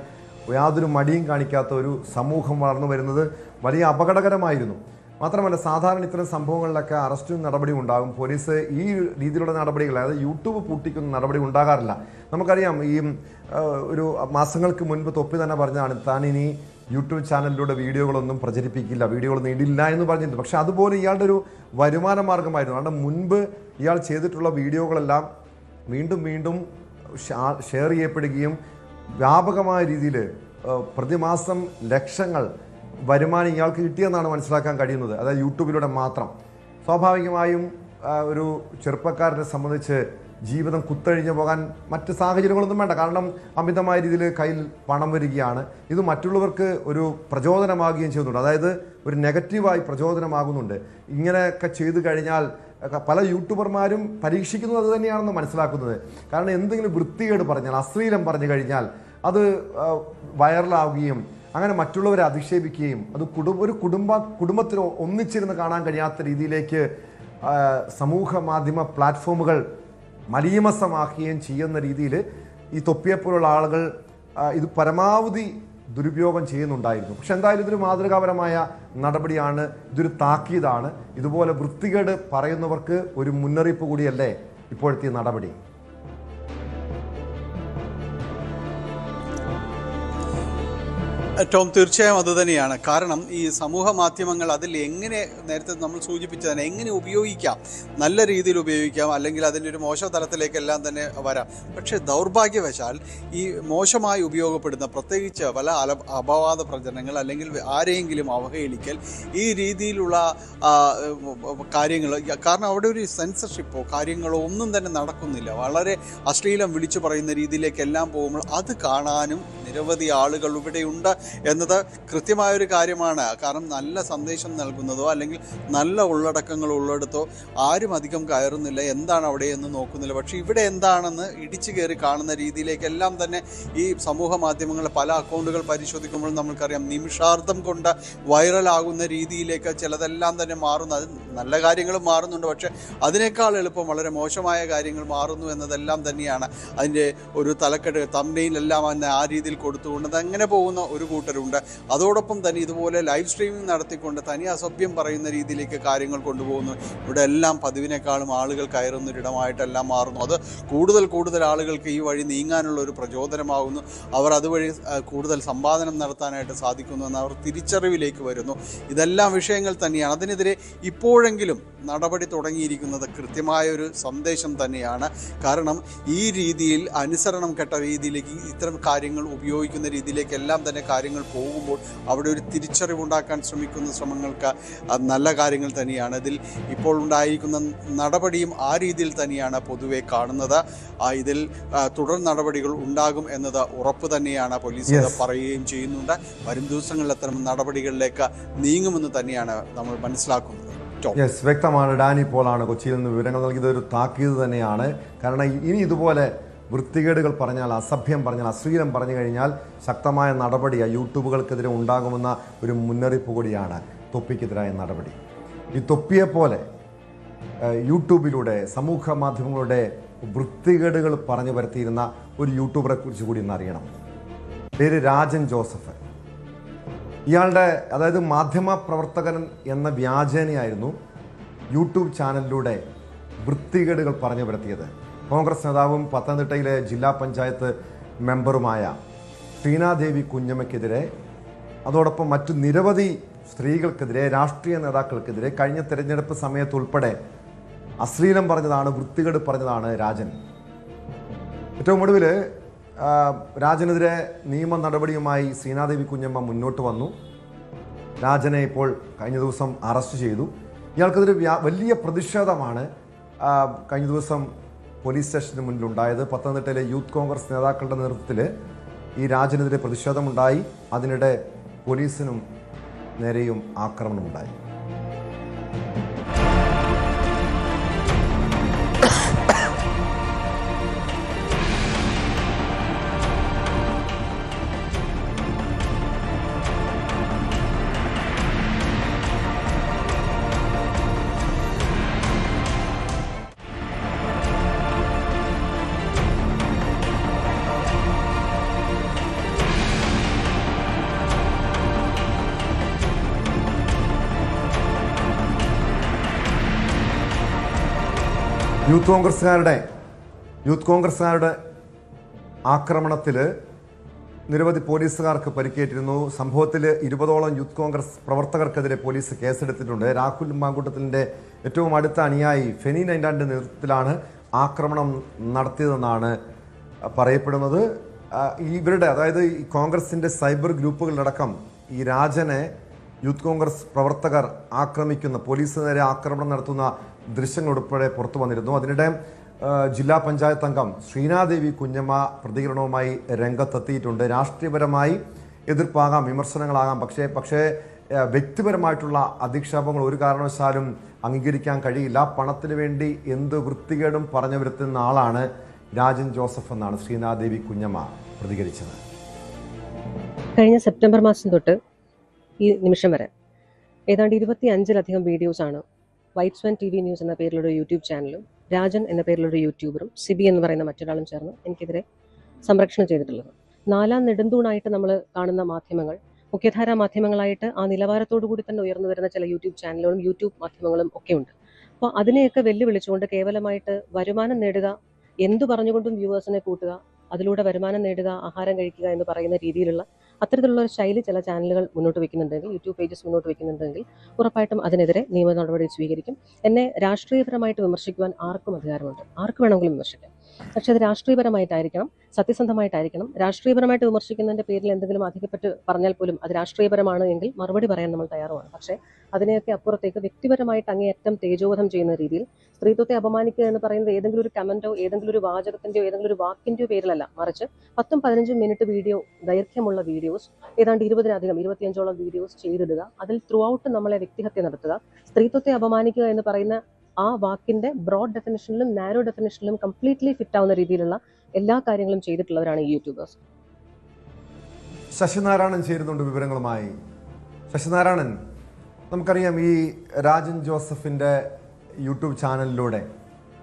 യാതൊരു മടിയും കാണിക്കാത്ത ഒരു സമൂഹം വളർന്നു വരുന്നത് വലിയ അപകടകരമായിരുന്നു. മാത്രമല്ല, സാധാരണ ഇത്തരം സംഭവങ്ങളിലൊക്കെ അറസ്റ്റും നടപടിയും ഉണ്ടാകും. പോലീസ് ഈ രീതിയിലുള്ള നടപടികൾ, അതായത് യൂട്യൂബ് പൂട്ടിക്കുന്ന നടപടി ഉണ്ടാകാറില്ല. നമുക്കറിയാം, ഈ ഒരു മാസങ്ങൾക്ക് മുൻപ് തൊപ്പി തന്നെ പറഞ്ഞതാണ് താൻ ഇനി യൂട്യൂബ് ചാനലിലൂടെ വീഡിയോകളൊന്നും പ്രചരിപ്പിക്കില്ല, വീഡിയോകളൊന്നും ഇടില്ല എന്ന് പറഞ്ഞിട്ടുണ്ട്. പക്ഷെ അതുപോലെ ഇയാളുടെ ഒരു വരുമാന മാർഗമായിരുന്നു. കാരണം മുൻപ് ഇയാൾ ചെയ്തിട്ടുള്ള വീഡിയോകളെല്ലാം വീണ്ടും ഷെയർ ചെയ്യപ്പെടുകയും വ്യാപകമായ രീതിയിൽ പ്രതിമാസം ലക്ഷങ്ങൾ വരുമാനം ഇയാൾക്ക് കിട്ടിയെന്നാണ് മനസ്സിലാക്കാൻ കഴിയുന്നത്, അതായത് യൂട്യൂബിലൂടെ മാത്രം. സ്വാഭാവികമായും ഒരു ചെറുപ്പക്കാരനെ സംബന്ധിച്ച് ജീവിതം കുത്തഴിഞ്ഞു പോകാൻ മറ്റ് സാഹചര്യങ്ങളൊന്നും വേണ്ട. കാരണം അമിതമായ രീതിയിൽ കയ്യിൽ പണം വരികയാണ്. ഇത് മറ്റുള്ളവർക്ക് ഒരു പ്രചോദനമാകുകയും ചെയ്യുന്നുണ്ട്, അതായത് ഒരു നെഗറ്റീവായി പ്രചോദനമാകുന്നുണ്ട്. ഇങ്ങനെയൊക്കെ ചെയ്തു കഴിഞ്ഞാൽ പല യൂട്യൂബർമാരും പരീക്ഷിക്കുന്നത് അത് തന്നെയാണെന്ന് മനസ്സിലാക്കുന്നത്. കാരണം എന്തെങ്കിലും വൃത്തികേട് പറഞ്ഞാൽ, അശ്ലീലം പറഞ്ഞു കഴിഞ്ഞാൽ അത് വൈറലാവുകയും അങ്ങനെ മറ്റുള്ളവരെ അധിക്ഷേപിക്കുകയും അത് ഒരു കുടുംബത്തിൽ ഒന്നിച്ചിരുന്ന് കാണാൻ കഴിയാത്ത രീതിയിലേക്ക് സമൂഹ മാധ്യമ പ്ലാറ്റ്ഫോമുകൾ മലീമസമാക്കുകയും ചെയ്യുന്ന രീതിയിൽ ഈ തൊപ്പിയെപ്പോലുള്ള ആളുകൾ ഇത് പരമാവധി ദുരുപയോഗം ചെയ്യുന്നുണ്ടായിരുന്നു. പക്ഷെ എന്തായാലും ഇതൊരു മാതൃകാപരമായ നടപടിയാണ്, ഇതൊരു താക്കീതാണ്. ഇതുപോലെ വൃത്തികേട് പറയുന്നവർക്ക് ഒരു മുന്നറിയിപ്പ് കൂടിയല്ലേ ഇപ്പോഴത്തെ നടപടി. ടോം, തീർച്ചയായും അതുതന്നെയാണ്. കാരണം ഈ സമൂഹ മാധ്യമങ്ങൾ അതിൽ എങ്ങനെ, നേരത്തെ നമ്മൾ സൂചിപ്പിച്ചതിനെ എങ്ങനെ ഉപയോഗിക്കാം, നല്ല രീതിയിൽ ഉപയോഗിക്കാം, അല്ലെങ്കിൽ അതിൻ്റെ ഒരു മോശ തലത്തിലേക്കെല്ലാം തന്നെ വരാം. പക്ഷേ ദൗർഭാഗ്യവശാൽ ഈ മോശമായി ഉപയോഗപ്പെടുന്ന, പ്രത്യേകിച്ച് പല അപവാദ പ്രചരണങ്ങൾ അല്ലെങ്കിൽ ആരെയെങ്കിലും അവഹേളിക്കൽ, ഈ രീതിയിലുള്ള കാര്യങ്ങൾ, കാരണം അവിടെ ഒരു സെൻസർഷിപ്പോ കാര്യങ്ങളോ ഒന്നും തന്നെ നടക്കുന്നില്ല. വളരെ അശ്ലീലം വിളിച്ചു പറയുന്ന രീതിയിലേക്കെല്ലാം പോകുമ്പോൾ അത് കാണാനും നിരവധി ആളുകൾ ഇവിടെയുണ്ട് എന്നത് കൃത്യമായൊരു കാര്യമാണ്. കാരണം നല്ല സന്ദേശം നൽകുന്നതോ അല്ലെങ്കിൽ നല്ല ഉള്ളടക്കങ്ങൾ ഉള്ളിടത്തോ ആരും അധികം കയറുന്നില്ല, എന്താണ് അവിടെ എന്ന് നോക്കുന്നില്ല. പക്ഷേ ഇവിടെ എന്താണെന്ന് ഇടിച്ചു കയറി കാണുന്ന രീതിയിലേക്കെല്ലാം തന്നെ ഈ സമൂഹ മാധ്യമങ്ങളിലെ പല അക്കൗണ്ടുകൾ പരിശോധിക്കുമ്പോൾ നമ്മൾക്കറിയാം, നിമിഷാർദ്ധം കൊണ്ട് വൈറലാകുന്ന രീതിയിലേക്ക് ചിലതെല്ലാം തന്നെ മാറുന്നു. അത് നല്ല കാര്യങ്ങളും മാറുന്നുണ്ട്, പക്ഷേ അതിനേക്കാൾ എളുപ്പം വളരെ മോശമായ കാര്യങ്ങൾ മാറുന്നു എന്നതെല്ലാം തന്നെയാണ് അതിൻ്റെ ഒരു തലക്കെട്ട്. തംബ്നെയിലെല്ലാം തന്നെ ആ രീതിയിൽ കൊടുത്തുകൊണ്ട് അതങ്ങനെ പോകുന്ന ഒരു കൂട്ടരുണ്ട്. അതോടൊപ്പം തന്നെ ഇതുപോലെ ലൈവ് സ്ട്രീമിംഗ് നടത്തിക്കൊണ്ട് തനി അസഭ്യം പറയുന്ന രീതിയിലേക്ക് കാര്യങ്ങൾ കൊണ്ടുപോകുന്നു. ഇവിടെ എല്ലാം പതിവിനേക്കാളും ആളുകൾ കയറുന്നൊരിടമായിട്ടെല്ലാം മാറുന്നു. അത് കൂടുതൽ ആളുകൾക്ക് ഈ വഴി നീങ്ങാനുള്ള ഒരു പ്രചോദനമാകുന്നു. അവർ അതുവഴി കൂടുതൽ സമ്പാദനം നടത്താനായിട്ട് സാധിക്കുന്നു എന്ന് അവർ തിരിച്ചറിവിലേക്ക് വരുന്നു. ഇതെല്ലാം വിഷയങ്ങൾ തന്നെയാണ്. അതിനെതിരെ ഇപ്പോഴെങ്കിലും നടപടി തുടങ്ങിയിരിക്കുന്നത് കൃത്യമായൊരു സന്ദേശം തന്നെയാണ്. കാരണം ഈ രീതിയിൽ അനുസരണം കെട്ട രീതിയിലേക്ക് ഇത്തരം കാര്യങ്ങൾ ഉപയോഗിക്കുന്ന രീതിയിലേക്കെല്ലാം തന്നെ കാര്യങ്ങൾ പോകുമ്പോൾ അവിടെ ഒരു തിരിച്ചറിവുണ്ടാക്കാൻ ശ്രമിക്കുന്ന ശ്രമങ്ങൾക്ക് നല്ല കാര്യങ്ങൾ തന്നെയാണ്. ഇതിൽ ഇപ്പോൾ ഉണ്ടായിരിക്കുന്ന നടപടിയും ആ രീതിയിൽ തന്നെയാണ് പൊതുവെ കാണുന്നത്. ഇതിൽ തുടർ നടപടികൾ ഉണ്ടാകും എന്നത് ഉറപ്പ് തന്നെയാണ്. പോലീസ് പറയുകയും ചെയ്യുന്നുണ്ട്. വരും ദിവസങ്ങളിൽ അത്തരം നടപടികളിലേക്ക് നീങ്ങുമെന്ന് തന്നെയാണ് നമ്മൾ മനസ്സിലാക്കുന്നത്. വ്യക്തമാണ്. ഡാനി പോളാണ് കൊച്ചിയിൽ നിന്ന് വിവരങ്ങൾ നൽകിയത്. ഒരു താക്കീത് തന്നെയാണ്. കാരണം ഇനി ഇതുപോലെ വൃത്തികേടുകൾ പറഞ്ഞാൽ, അസഭ്യം പറഞ്ഞാൽ, അശ്ലീലം പറഞ്ഞു കഴിഞ്ഞാൽ ശക്തമായ നടപടി യൂട്യൂബുകൾക്കെതിരെ ഉണ്ടാകുമെന്ന ഒരു മുന്നറിയിപ്പ് കൂടിയാണ് തൊപ്പിക്കെതിരായ നടപടി. ഈ തൊപ്പിയെപ്പോലെ യൂട്യൂബിലൂടെ സമൂഹ മാധ്യമങ്ങളുടെ വൃത്തികേടുകൾ പറഞ്ഞു വരുത്തിയിരുന്ന ഒരു യൂട്യൂബറെ കുറിച്ച് കൂടി ഇന്ന് അറിയണം. പേര് രാജൻ ജോസഫ്. ഇയാളുടെ, അതായത് മാധ്യമ പ്രവർത്തകൻ എന്ന വ്യാജേനയായിരുന്നു യൂട്യൂബ് ചാനലിലൂടെ വൃത്തികേടുകൾ പറഞ്ഞു വരുത്തിയത്. കോൺഗ്രസ് നേതാവും പത്തനംതിട്ടയിലെ ജില്ലാ പഞ്ചായത്ത് മെമ്പറുമായ ശ്രീനാദേവി കുഞ്ഞമ്മയ്ക്കെതിരെ, അതോടൊപ്പം മറ്റു നിരവധി സ്ത്രീകൾക്കെതിരെ, രാഷ്ട്രീയ നേതാക്കൾക്കെതിരെ കഴിഞ്ഞ തെരഞ്ഞെടുപ്പ് സമയത്തുൾപ്പെടെ അശ്ലീലം പറഞ്ഞതാണ്, വൃത്തികേട് പറഞ്ഞതാണ് രാജൻ. ഏറ്റവും ഒടുവിൽ രാജനെതിരെ നിയമ നടപടിയുമായി ശ്രീനാദേവി കുഞ്ഞമ്മ മുന്നോട്ട് വന്നു. രാജനെ ഇപ്പോൾ കഴിഞ്ഞ ദിവസം അറസ്റ്റ് ചെയ്തു. ഇയാൾക്കെതിരെ വലിയ പ്രതിഷേധമാണ് കഴിഞ്ഞ ദിവസം പോലീസ് സ്റ്റേഷന് മുന്നിലുണ്ടായത്. പത്തനംതിട്ടയിലെ യൂത്ത് കോൺഗ്രസ് നേതാക്കളുടെ നേതൃത്വത്തിൽ ഈ രാജനെതിരെ പ്രതിഷേധമുണ്ടായി. അതിനിടെ പോലീസിനും നേരെയും ആക്രമണമുണ്ടായി. യൂത്ത് കോൺഗ്രസ്സുകാരുടെ ആക്രമണത്തിൽ നിരവധി പോലീസുകാർക്ക് പരിക്കേറ്റിരുന്നു. സംഭവത്തിൽ 20ഓളം യൂത്ത് കോൺഗ്രസ് പ്രവർത്തകർക്കെതിരെ പോലീസ് കേസെടുത്തിട്ടുണ്ട്. രാഹുൽ മാങ്കൂട്ടത്തിൻ്റെ ഏറ്റവും അടുത്ത അനുയായി ഫെനി നൈൻഡാൻ്റെ നേതൃത്വത്തിലാണ് ആക്രമണം നടത്തിയതെന്നാണ് പറയപ്പെടുന്നത്. ഇവരുടെ, അതായത് ഈ കോൺഗ്രസിൻ്റെ സൈബർ ഗ്രൂപ്പുകളിലടക്കം ഈ രാജനെ യൂത്ത് കോൺഗ്രസ് പ്രവർത്തകർ ആക്രമിക്കുന്ന, പോലീസ് നേരെ ആക്രമണം നടത്തുന്ന ദൃശ്യങ്ങൾ ഉൾപ്പെടെ പുറത്തു വന്നിരുന്നു. അതിനിടെ ജില്ലാ പഞ്ചായത്ത് അംഗം ശ്രീനാദേവി കുഞ്ഞമ്മ പ്രതികരണവുമായി രംഗത്തെത്തിയിട്ടുണ്ട്. രാഷ്ട്രീയപരമായി എതിർപ്പാകാം, വിമർശനങ്ങളാകാം, പക്ഷേ വ്യക്തിപരമായിട്ടുള്ള അധിക്ഷേപങ്ങൾ ഒരു കാരണവശാലും അംഗീകരിക്കാൻ കഴിയില്ല. പണത്തിന് വേണ്ടി എന്ത് വൃത്തികേടും പറഞ്ഞു വരുത്തുന്ന ആളാണ് രാജൻ ജോസഫ് എന്നാണ് ശ്രീനാദേവി കുഞ്ഞമ്മ പ്രതികരിച്ചത്. കഴിഞ്ഞ സെപ്റ്റംബർ മാസം തൊട്ട് ഈ നിമിഷം വരെ ഏതാണ്ട് 25-ലധികം വീഡിയോസാണ് വൈറ്റ് സ്വാൻ TV ന്യൂസ് എന്ന പേരിലുള്ള യൂട്യൂബ് ചാനലും രാജൻ എന്ന പേരിലുള്ള യൂട്യൂബറും സിബി എന്ന് പറയുന്ന മറ്റൊരാളും ചേർന്ന് എനിക്കെതിരെ സംരക്ഷണം ചെയ്തിട്ടുള്ളത്. 4-ാം നെടുന്തൂണായിട്ട് നമ്മൾ കാണുന്ന മാധ്യമങ്ങൾ, മുഖ്യധാരാ മാധ്യമങ്ങളായിട്ട് ആ നിലവാരത്തോടു കൂടി തന്നെ ഉയർന്നു വരുന്ന ചില യൂട്യൂബ് ചാനലുകളും യൂട്യൂബ് മാധ്യമങ്ങളും ഒക്കെ ഉണ്ട്. അപ്പോൾ അതിനെയൊക്കെ വെല്ലുവിളിച്ചുകൊണ്ട് കേവലമായിട്ട് വരുമാനം നേടുക, എന്തു പറഞ്ഞുകൊണ്ടും വ്യൂവേഴ്സിനെ കൂട്ടുക, അതിലൂടെ വരുമാനം നേടുക, ആഹാരം കഴിക്കുക എന്ന് പറയുന്ന രീതിയിലുള്ള അത്തരത്തിലുള്ള ഒരു ശൈലി ചില ചാനലുകൾ മുന്നോട്ട് വയ്ക്കുന്നുണ്ടെങ്കിൽ, യൂട്യൂബ് പേജസ് മുന്നോട്ട് വയ്ക്കുന്നുണ്ടെങ്കിൽ ഉറപ്പായിട്ടും അതിനെതിരെ നിയമ നടപടി സ്വീകരിക്കും. എന്നെ രാഷ്ട്രീയപരമായിട്ട് വിമർശിക്കുവാൻ ആർക്കും അധികാരമുണ്ട്, ആർക്ക് വേണമെങ്കിലും വിമർശിക്കാം. പക്ഷെ അത് രാഷ്ട്രീയപരമായിട്ടായിരിക്കണം, സത്യസന്ധമായിട്ടായിരിക്കണം. രാഷ്ട്രീയപരമായിട്ട് വിമർശിക്കുന്നതിൻ്റെ പേരിൽ എന്തെങ്കിലും അധികപ്പെട്ട് പറഞ്ഞാൽ പോലും അത് രാഷ്ട്രീയപരമാണ് എങ്കിൽ മറുപടി പറയാൻ നമ്മൾ തയ്യാറുമാണ്. പക്ഷേ അതിനെയൊക്കെ അപ്പുറത്തേക്ക് വ്യക്തിപരമായിട്ട് അങ്ങേയറ്റം തേജോവധം ചെയ്യുന്ന രീതിയിൽ സ്ത്രീത്വത്തെ അപമാനിക്കുക എന്ന് പറയുന്നത് ഏതെങ്കിലും ഒരു കമന്റോ ഏതെങ്കിലും ഒരു വാചകത്തിന്റെയോ ഏതെങ്കിലും ഒരു വാക്കിന്റെയോ പേരിലല്ല, മറിച്ച് 10-15 മിനിറ്റ് വീഡിയോ ദൈർഘ്യമുള്ള വീഡിയോസ്, ഏതാണ്ട് 20-ലധികം 25ഓളം വീഡിയോസ് ചെയ്തിടുക, അതിൽ ത്രൂ ഔട്ട് നമ്മളെ വ്യക്തിഹത്യ നടത്തുക, സ്ത്രീത്വത്തെ അപമാനിക്കുക എന്ന് പറയുന്ന ആ വാക്കിന്റെ ബ്രോഡ് ഡെഫിനിഷനിലും നാരോ ഡെഫിനിഷനിലും കംപ്ലീറ്റ്ലി ഫിറ്റ് ആവുന്ന രീതിയിലുള്ള എല്ലാ കാര്യങ്ങളും ചെയ്തിട്ടുള്ളവരാണ് ഈ യൂട്യൂബേഴ്സ്. ശശിനാരായണൻ ചേരുന്നുണ്ട് വിവരങ്ങളുമായി. ശശിനാരായണൻ, നമുക്കറിയാം ഈ രാജൻ ജോസഫിൻ്റെ യൂട്യൂബ് ചാനലിലൂടെ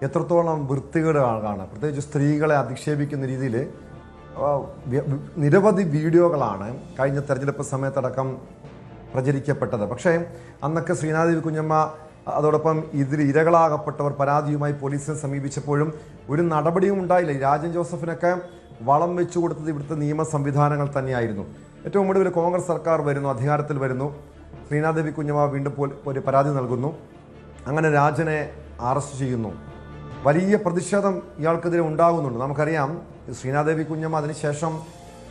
എത്രത്തോളം വൃത്തികേടാണ്, പ്രത്യേകിച്ച് സ്ത്രീകളെ അധിക്ഷേപിക്കുന്ന രീതിയിൽ നിരവധി വീഡിയോകളാണ് കഴിഞ്ഞ തെരഞ്ഞെടുപ്പ് സമയത്തടക്കം പ്രചരിക്കപ്പെട്ടത്. പക്ഷേ അന്നൊക്കെ ശ്രീനാദേവി കുഞ്ഞമ്മ അതോടൊപ്പം ഇതിൽ ഇരകളാകപ്പെട്ടവർ പരാതിയുമായി പോലീസിനെ സമീപിച്ചപ്പോഴും ഒരു നടപടിയും ഉണ്ടായില്ല. രാജൻ ജോസഫിനൊക്കെ വളം വെച്ചു കൊടുത്തത് ഇവിടുത്തെ നിയമ സംവിധാനങ്ങൾ തന്നെയായിരുന്നു. ഏറ്റവും ഒടുവിൽ കോൺഗ്രസ് സർക്കാർ വരുന്നു, അധികാരത്തിൽ വരുന്നു. ശ്രീനാദേവി കുഞ്ഞമ്മ വീണ്ടും ഒരു പരാതി നൽകുന്നു. അങ്ങനെ രാജനെ അറസ്റ്റ് ചെയ്യുന്നു. വലിയ പ്രതിഷേധം ഇയാൾക്കെതിരെ ഉണ്ടാകുന്നുണ്ട്. നമുക്കറിയാം ശ്രീനാദേവി കുഞ്ഞമ്മ അതിനുശേഷം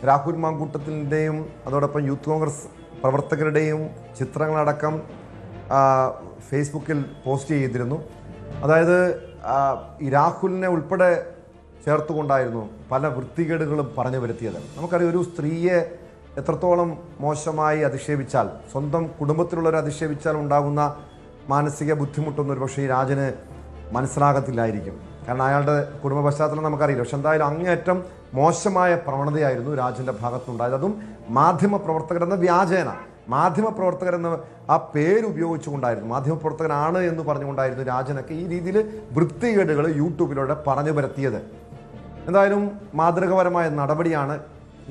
രാഹുൽ മാങ്കൂട്ടത്തിൻ്റെയും അതോടൊപ്പം യൂത്ത് കോൺഗ്രസ് പ്രവർത്തകരുടെയും ചിത്രങ്ങളടക്കം ഫേസ്ബുക്കിൽ പോസ്റ്റ് ചെയ്തിരുന്നു. അതായത് ഈ രാഹുലിനെ ഉൾപ്പെടെ ചേർത്തുകൊണ്ടായിരുന്നു പല വൃത്തികേടുകളും പറഞ്ഞു വരുത്തിയത്. നമുക്കറിയാം ഒരു സ്ത്രീയെ എത്രത്തോളം മോശമായി അധിക്ഷേപിച്ചാൽ, സ്വന്തം കുടുംബത്തിലുള്ളവരെ അധിക്ഷേപിച്ചാൽ ഉണ്ടാകുന്ന മാനസിക ബുദ്ധിമുട്ടൊന്നും ഒരുപക്ഷെ ഈ രാജന് മനസ്സിലാകത്തില്ലായിരിക്കും. കാരണം അയാളുടെ കുടുംബ പശ്ചാത്തലം നമുക്കറിയില്ല. പക്ഷെ എന്തായാലും അങ്ങേയറ്റം മോശമായ പ്രവണതയായിരുന്നു രാജൻ്റെ ഭാഗത്തുനിന്നുണ്ടായത്. അതും മാധ്യമപ്രവർത്തകരെന്ന വ്യാജേന, മാധ്യമപ്രവർത്തകരെന്ന ആ പേര് ഉപയോഗിച്ചുകൊണ്ടായിരുന്നു, മാധ്യമപ്രവർത്തകനാണ് എന്ന് പറഞ്ഞുകൊണ്ടായിരുന്നു രാജനൊക്കെ ഈ രീതിയിൽ വൃത്തികേടുകൾ യൂട്യൂബിലൂടെ പറഞ്ഞു വരുത്തിയത്. എന്തായാലും മാതൃകപരമായ നടപടിയാണ്.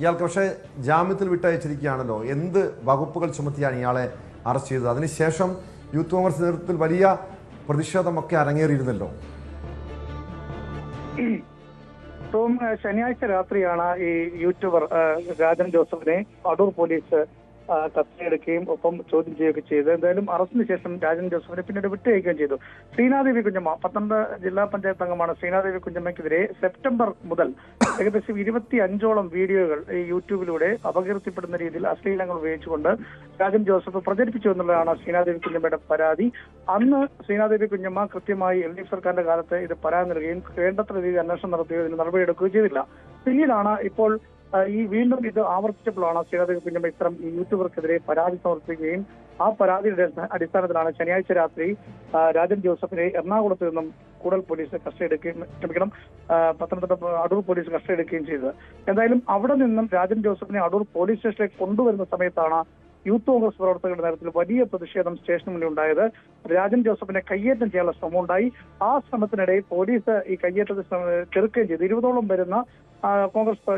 ഇയാൾക്ക് പക്ഷേ ജാമ്യത്തിൽ വിട്ടയച്ചിരിക്കുകയാണല്ലോ. എന്ത് വകുപ്പുകൾ ചുമത്തിയാണ് ഇയാളെ അറസ്റ്റ് ചെയ്തത്? അതിനുശേഷം യൂത്ത് കോൺഗ്രസ് നേതൃത്വത്തിൽ വലിയ പ്രതിഷേധമൊക്കെ അരങ്ങേറിയിരുന്നല്ലോ. ശനിയാഴ്ച രാത്രിയാണ് ഈ യൂട്യൂബർ രാജൻ ജോസഫിനെ അടൂർ പോലീസ് കസ്റ്റഡിയെടുക്കുകയും ഒപ്പം ചോദ്യം ചെയ്യുകയൊക്കെ ചെയ്തു. എന്തായാലും അറസ്റ്റിന് ശേഷം രാജൻ ജോസഫിനെ പിന്നീട് വിട്ടയക്കുകയും ചെയ്തു. ശ്രീനാദേവി കുഞ്ഞമ്മ, പത്തനംതിട്ട ജില്ലാ പഞ്ചായത്ത് അംഗമാണ് ശ്രീനാദേവി കുഞ്ഞമ്മയ്ക്കെതിരെ സെപ്റ്റംബർ മുതൽ ഏകദേശം 25ഓളം വീഡിയോകൾ ഈ യൂട്യൂബിലൂടെ അപകീർത്തിപ്പെടുന്ന രീതിയിൽ അശ്ലീലങ്ങൾ ഉപയോഗിച്ചുകൊണ്ട് രാജൻ ജോസഫ് പ്രചരിപ്പിച്ചു എന്നുള്ളതാണ് ശ്രീനാദേവി കുഞ്ഞമ്മയുടെ പരാതി. അന്ന് ശ്രീനാദേവി കുഞ്ഞമ്മ കൃത്യമായി LDF സർക്കാരിന്റെ കാലത്ത് ഇത് പരാതി നൽകുകയും വേണ്ടത്ര രീതിയിൽ അന്വേഷണം നടത്തുകയോ ഇതിന് നടപടിയെടുക്കുകയോ ചെയ്തില്ല. പിന്നീടാണ് ഇപ്പോൾ ഈ വീണ്ടും ഇത് ആവർത്തിച്ചപ്പോഴാണ് ശ്രീനാദേവി കുഞ്ഞമ്മ ഇത്തരം ഈ യൂട്യൂബർക്കെതിരെ പരാതി സമർപ്പിക്കുകയും ആ പരാതിയുടെ അടിസ്ഥാനത്തിലാണ് ശനിയാഴ്ച രാത്രി രാജൻ ജോസഫിനെ എറണാകുളത്ത് നിന്നും കൂടുതൽ പോലീസ് കസ്റ്റഡിയെടുക്കുകയും പത്തനംതിട്ട അടൂർ പോലീസ് കസ്റ്റഡിയെടുക്കുകയും ചെയ്തത്. എന്തായാലും അവിടെ നിന്നും രാജൻ ജോസഫിനെ അടൂർ പോലീസ് സ്റ്റേഷനിലേക്ക് കൊണ്ടുവരുന്ന സമയത്താണ് യൂത്ത് കോൺഗ്രസ് പ്രവർത്തകരുടെ നേതൃത്വത്തിൽ വലിയ പ്രതിഷേധം സ്റ്റേഷന് മുന്നിൽ ഉണ്ടായത്. രാജൻ ജോസഫിനെ കയ്യേറ്റം ചെയ്യാനുള്ള ശ്രമം ഉണ്ടായി. ആ ശ്രമത്തിനിടയിൽ പോലീസ് ഈ കയ്യേറ്റത്തെ ചെറുക്കുകയും ചെയ്തു. 20ഓളം വരുന്ന